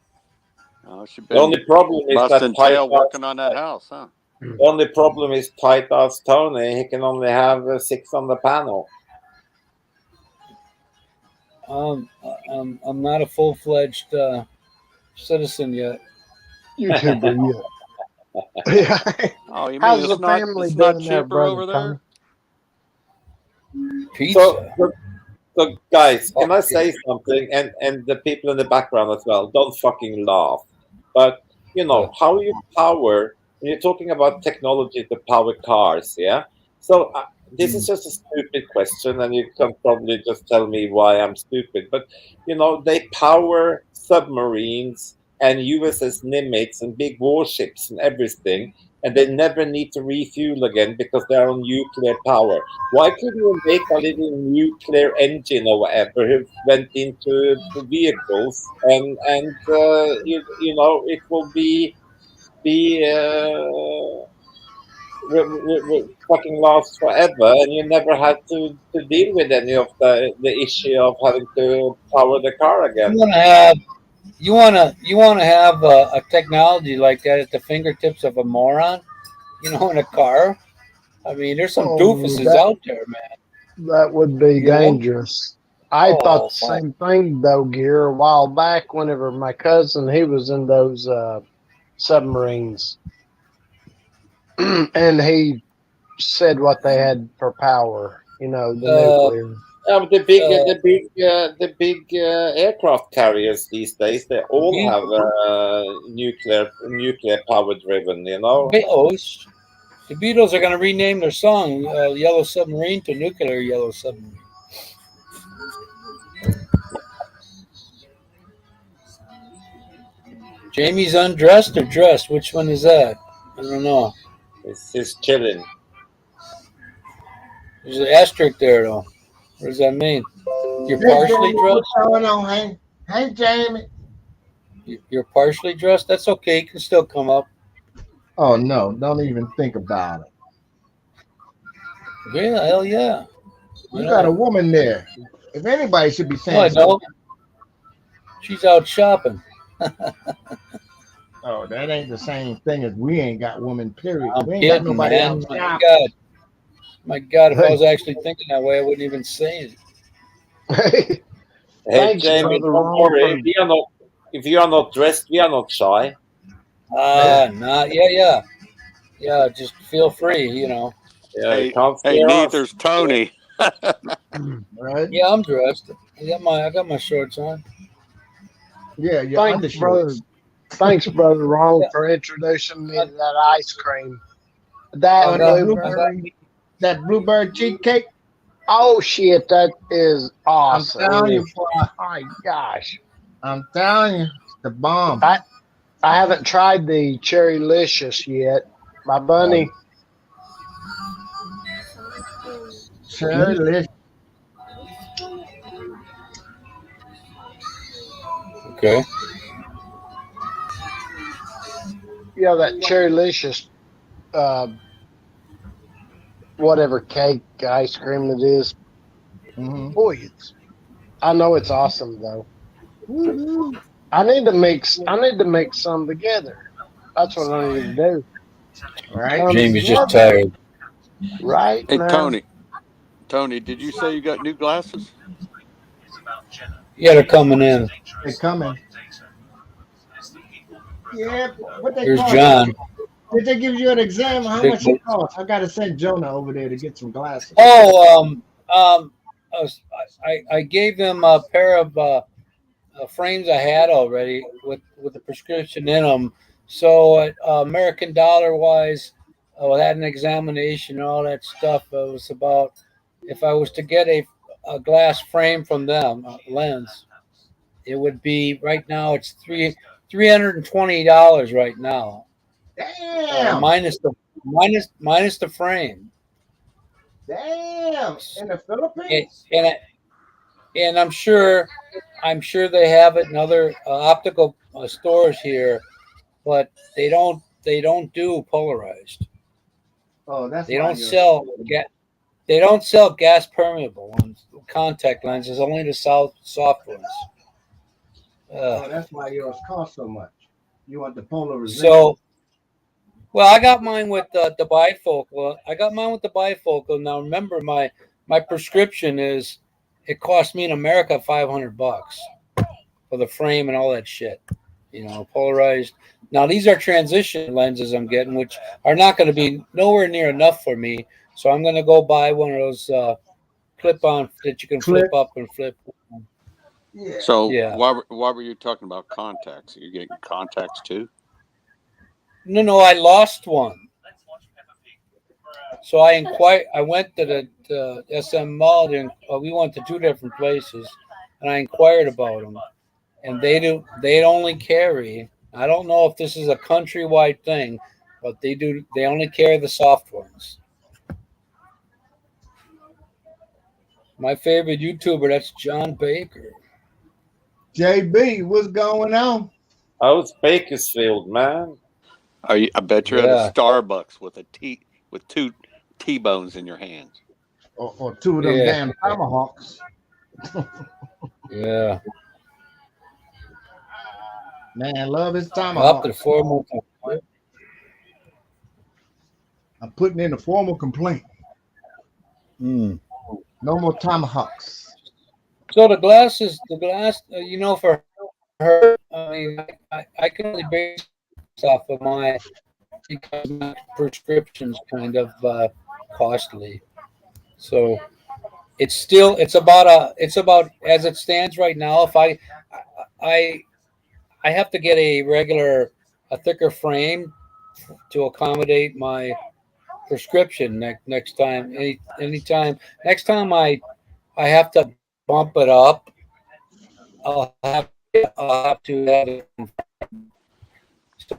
Oh, she's The only been problem is that busting tail tight working on that house, huh? The only problem is tight ass Tony. He can only have 6 on the panel. I'm not a full-fledged citizen yet. YouTuber, yeah. Oh, you mean How's the it's not family it's not doing there, cheaper brother over there? Pizza. So guys, can I say something? And the people in the background as well. Don't fucking laugh. But how you power when you're talking about technology to power cars, yeah? So this is just a stupid question, and you can probably just tell me why I'm stupid. But they power submarines and USS Nimitz and big warships and everything, and they never need to refuel again because they're on nuclear power. Why couldn't you make a little nuclear engine or whatever who went into the vehicles and you know it will be fucking last forever, and you never had to deal with any of the issue of having to power the car again. You want to have a technology like that at the fingertips of a moron, in a car. I mean, there's some Oh, doofuses out there, man. that would be You know? dangerous. I thought the fuck. same thing though, Gear, a while back whenever my cousin, he was in those submarines and he said what they had for power, the nuclear. But the big aircraft carriers these days, they all have nuclear power driven. Beatles. The Beatles are going to rename their song "Yellow Submarine" to "Nuclear Yellow Submarine." Jamie's undressed or dressed? Which one is that? I don't know. It's chilling. There's an asterisk there, though. What does that mean? You're partially dressed? What's going on, hey, Jamie? You're partially dressed? That's okay. You can still come up. Oh, no. Don't even think about it. Yeah, hell yeah. You got a woman there. If anybody should be saying No, I don't. something. She's out shopping. Oh, that ain't the same thing as we ain't got women, period. I'm We ain't got kidding, nobody man. else. My God, if I was actually thinking that way, I wouldn't even say it. Hey, Thanks, Jamie, Brother don't worry. Ron, If you are not dressed, we are not shy. Yeah, just feel free, Yeah, Hey, you can't hey, scare us. neither's Tony. Right? Yeah, I'm dressed. I got my shorts on. Yeah, your Thanks, brother. undershorts. Thanks, Brother Ron, Yeah. for introducing me to that ice cream. That I got- blueberry. That bluebird cheesecake. Oh shit, that is I'm awesome. telling you, boy. Oh my gosh. I'm telling you, it's the bomb. I haven't tried the Cherrylicious yet. My bunny. Cherry delicious. Okay. That Cherrylicious whatever cake, ice cream it is. Mm-hmm. Boy, I know it's awesome though. I need to mix some together. That's what I need to do. Right? Jamie's just tired. Right Hey, now. Tony, did you say you got new glasses? Yeah, they're coming in. They're coming. Yeah, what they Here's cost? John. Did they give you an exam? How Big much it cost? I gotta send Jonah over there to get some glasses. Oh, I gave them a pair of frames I had already with the prescription in them. So American dollar wise, I had an examination and all that stuff. It was about, if I was to get a glass frame from them, a lens, it would be, right now it's $320 right now. Damn. Minus the frame. Damn. In the Philippines? And I'm sure they have it in other optical stores here, but they don't do polarized. Oh, that's They why don't you're- sell they don't sell gas permeable ones, contact lenses, only the soft ones. Oh, that's why yours cost so much. You want the polarization. So, well, I got mine with the bifocal. I got mine with the bifocal. Now, remember, my prescription is, it cost me in America $500 for the frame and all that shit. Polarized. Now, these are transition lenses I'm getting, which are not going to be nowhere near enough for me. So I'm going to go buy one of those clip-on that you can flip up and flip. Yeah. So Yeah. why were you talking about contacts? Are you getting contacts too? No, I lost one. So I went to the SM Mall, and we went to two different places, and I inquired about them. and they only carry. I don't know if this is a countrywide thing, but they do. They only carry the soft ones. My favorite YouTuber, that's John Baker. JB, what's going on? How's Bakersfield, man? I bet you're at Yeah. a Starbucks with with two T-bones in your hands. Or two of them Yeah. damn tomahawks. Yeah, Man, love his up to the tomahawks. formal. I'm putting in a formal complaint. Mm. No more tomahawks. So the glass, for her, I mean, I can only base off of because my prescription's kind of costly. So it's about as it stands right now. If I have to get a thicker frame to accommodate my prescription next time. Anytime next time I have to bump it up, I'll have to have it.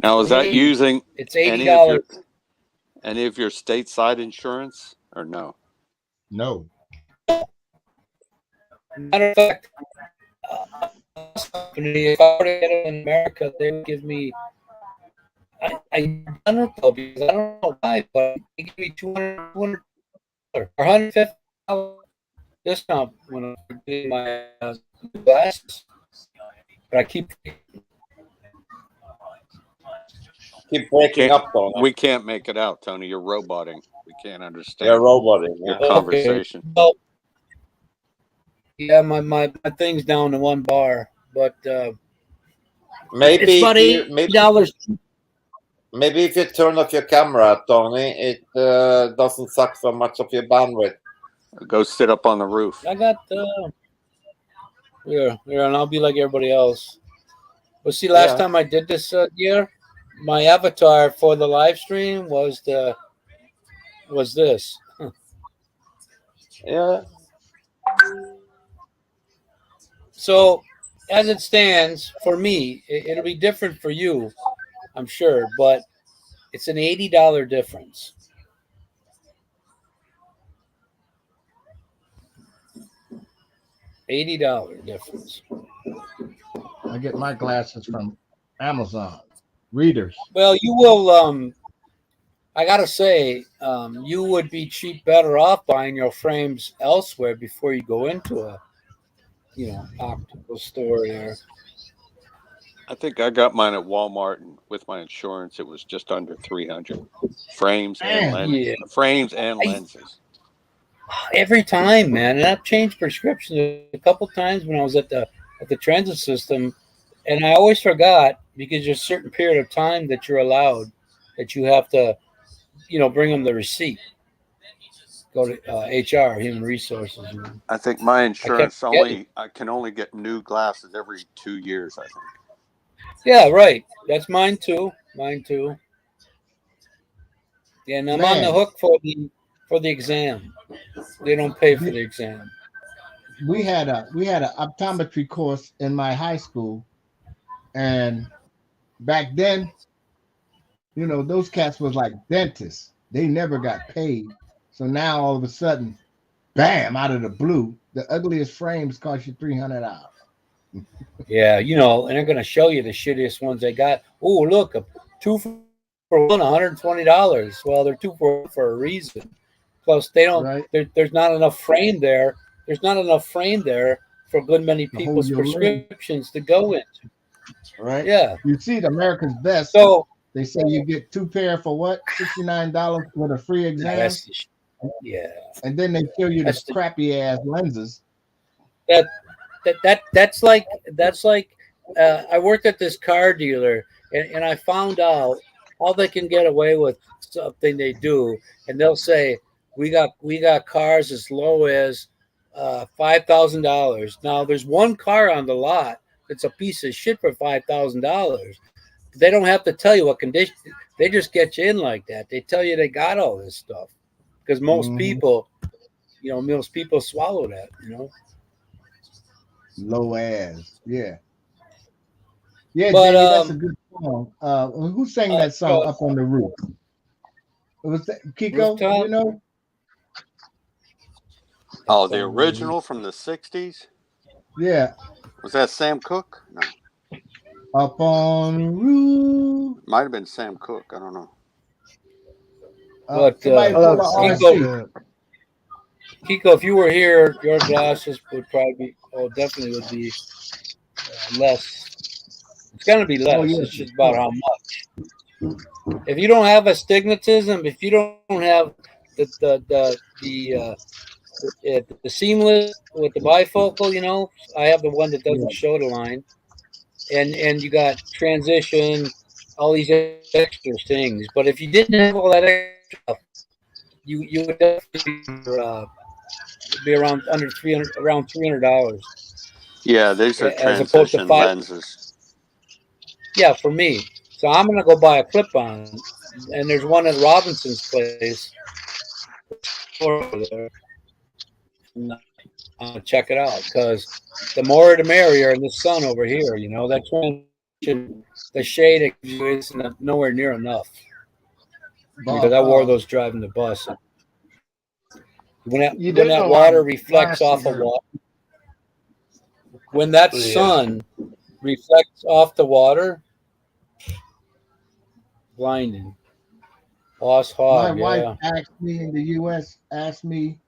Now, is that using It's any $80. of your stateside insurance or no? No. Matter of fact, if I were to get it in America, they would give me. I don't know because I don't know why, but they give me $200 or $150 discount when I'm getting my glasses. But I keep. Keep breaking up, Tony. We can't make it out, Tony. You're roboting. We can't understand You're roboting. your Yeah. conversation. Well, yeah, my thing's down to one bar, but Maybe it's about $80. maybe if you turn off your camera, Tony, it doesn't suck so much of your bandwidth. Go sit up on the roof. I got yeah, and I'll be like everybody else. But see, last time I did this year, my avatar for the live stream was this. Yeah. So, as it stands, for me, it'll be different for you, I'm sure, but it's an $80 difference. $80 difference. I get my glasses from Amazon. Readers. Well, you will. I gotta say, you would be better off buying your frames elsewhere before you go into a, optical store there. I think I got mine at Walmart, and with my insurance, it was just under 300 frames and lenses. Yeah. Frames and lenses. Every time, man, and I've changed prescriptions a couple times when I was at the transit system, and I always forgot because there's a certain period of time that you're allowed that you have to, bring them the receipt. Go to HR, Human Resources. I think my insurance I can only get new glasses every 2 years, I think. Yeah, right. That's mine too. Yeah, and I'm on the hook for the exam. They don't pay for the exam. We had an optometry course in my high school, and back then, those cats was like dentists. They never got paid. So now all of a sudden, bam, out of the blue, the ugliest frames cost you $300. Yeah, and they're gonna show you the shittiest ones they got. Oh, look, a 2 for $1, $120. Well, they're 2 for a reason. Plus, they don't. Right. There's not enough frame there. There's not enough frame there for good many To hold people's your prescriptions to go into. Right? Yeah. You see, the America's Best. So They say you get 2 pair for what? $69 with a free exam. yeah. And then they show you the That's the- crappy ass lenses. That's like I worked at this car dealer and I found out how they can get away with something they do, and they'll say we got cars as low as $5,000. Now there's one car on the lot that's a piece of shit for $5,000. They don't have to tell you what condition. They just get you in like that. They tell you they got all this stuff because most people swallow that. Low ass. Yeah. Yeah, But, Jamie, that's a good song. Who sang that song, uh, Up on the Roof? It was that, Kiko, Rooftop? you know? Oh, Up the on the roof. original from the '60s. Yeah. Was that Sam Cooke? No, Up on the roof. might have been Sam Cooke. I don't know. But, Somebody I pull love the Sam Kiko, RC. Cooke. Kiko, if you were here, your glasses would probably be, definitely would be less. It's going to be Oh, less. yeah, It's for just about sure. how much. If you don't have astigmatism, if you don't have the seamless with the bifocal, you know, I have the one that Yeah. doesn't show the line, and you got transition, all these extra things. But if you didn't have all that extra stuff, you would definitely be around under around $300, Yeah, these are as opposed to transition five. lenses. Yeah, for me. So I'm gonna go buy a clip-on, and there's one at Robinson's place. There. Check it out, because the more the merrier in the sun over here. You know, that transition, the shade it gives you is nowhere near enough. Because I wore those driving the bus. When You that do know water my reflects off glasses of are. water, when that Yeah. sun reflects off the water, blinding. Lost My hog, wife yeah. asked me in the US, asked me,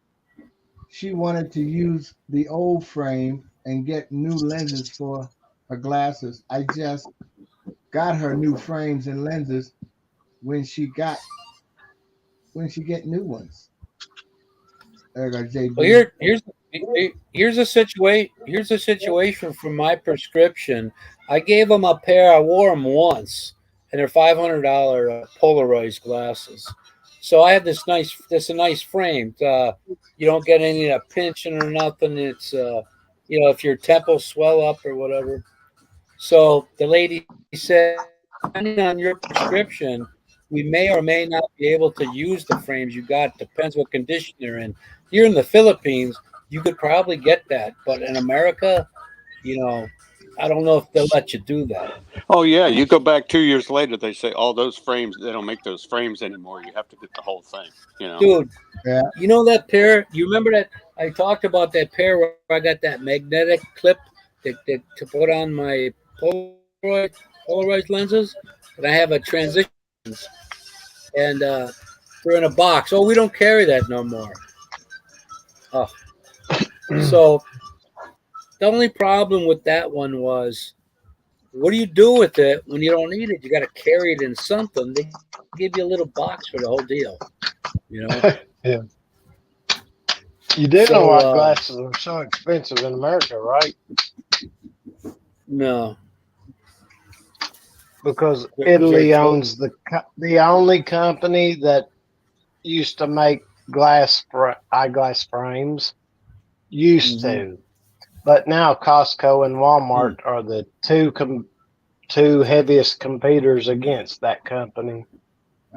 she wanted to use the old frame and get new lenses for her glasses. I just got her new frames and lenses when she get new ones. There you go, JB. Well, here's a situation from my prescription. I gave them a pair. I wore them once, and they're $500 Polaroid glasses. So I have this a nice frame. You don't get any of that pinching or nothing. It's if your temples swell up or whatever. So the lady said, depending on your prescription, we may or may not be able to use the frames you got. Depends what condition they're in. Here in the Philippines, you could probably get that, but in America, I don't know if they'll let you do that. Oh yeah, you go back 2 years later, they say, "Oh, those frames, they don't make those frames anymore. You have to get the whole thing." You know. Dude, Yeah. you know that pair? You remember that I talked about that pair where I got that magnetic clip that to put on my Polaroid lenses, and I have a transition, and they're in a box. Oh, we don't carry that no more. Oh, so the only problem with that one was, what do you do with it when you don't need it? You got to carry it in something. They give you a little box for the whole deal, you know. Yeah. You do So, know why glasses are so expensive in America, right? No. Because They're Italy so- owns the only company that used to make eyeglass frames. Used to, but now Costco and Walmart are the two heaviest competitors against that company.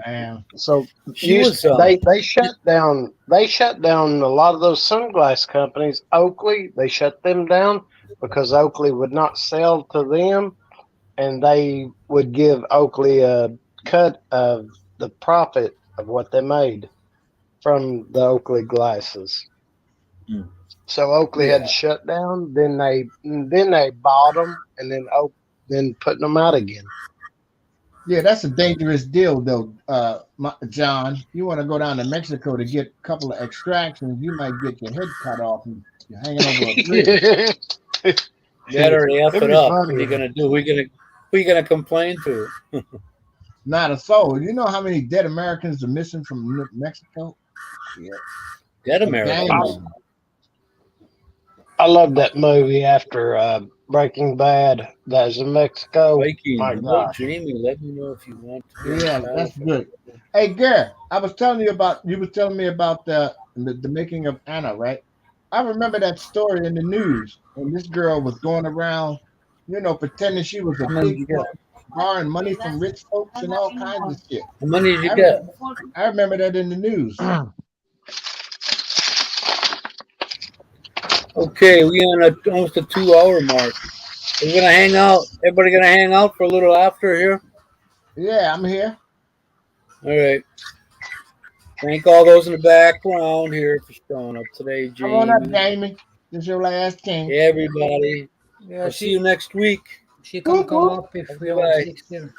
Man. So She was, they shut down a lot of those sunglass companies. Oakley, they shut them down because Oakley would not sell to them, and they would give Oakley a cut of the profit of what they made from the Oakley glasses. So Oakley had to shut down. Then they bought them, and then putting them out again. Yeah, that's a dangerous deal, though, John. You want to go down to Mexico to get a couple of extractions, you might get your head cut off and you're hanging over a bridge. Better F It'd it be up. funny. What are you gonna do? Who you gonna complain to? Not a soul. You know how many dead Americans are missing from Mexico? Yeah. Dead Gang Americans. of them. I love that movie after Breaking Bad. That was in Mexico. Viking. My Hey, gosh. Jamie, let me know if you want to. Yeah, that's good. Hey, Gary, you was telling me about the making of Anna, right? I remember that story in the news when this girl was going around, pretending she was a How many did big you get? borrowing money from rich folks and all kinds of shit. How many did you get? I remember that in the news. Okay, we on almost a 2 hour mark. We're gonna hang out. Everybody gonna hang out for a little after here. Yeah, I'm here. All right. Thank all those in the background here for showing up today, Come on up, Jamie. Jamie. This your last king. Everybody. Yeah, I'll see you next week. she can Whoop, come whoop. up if we Bye. want to.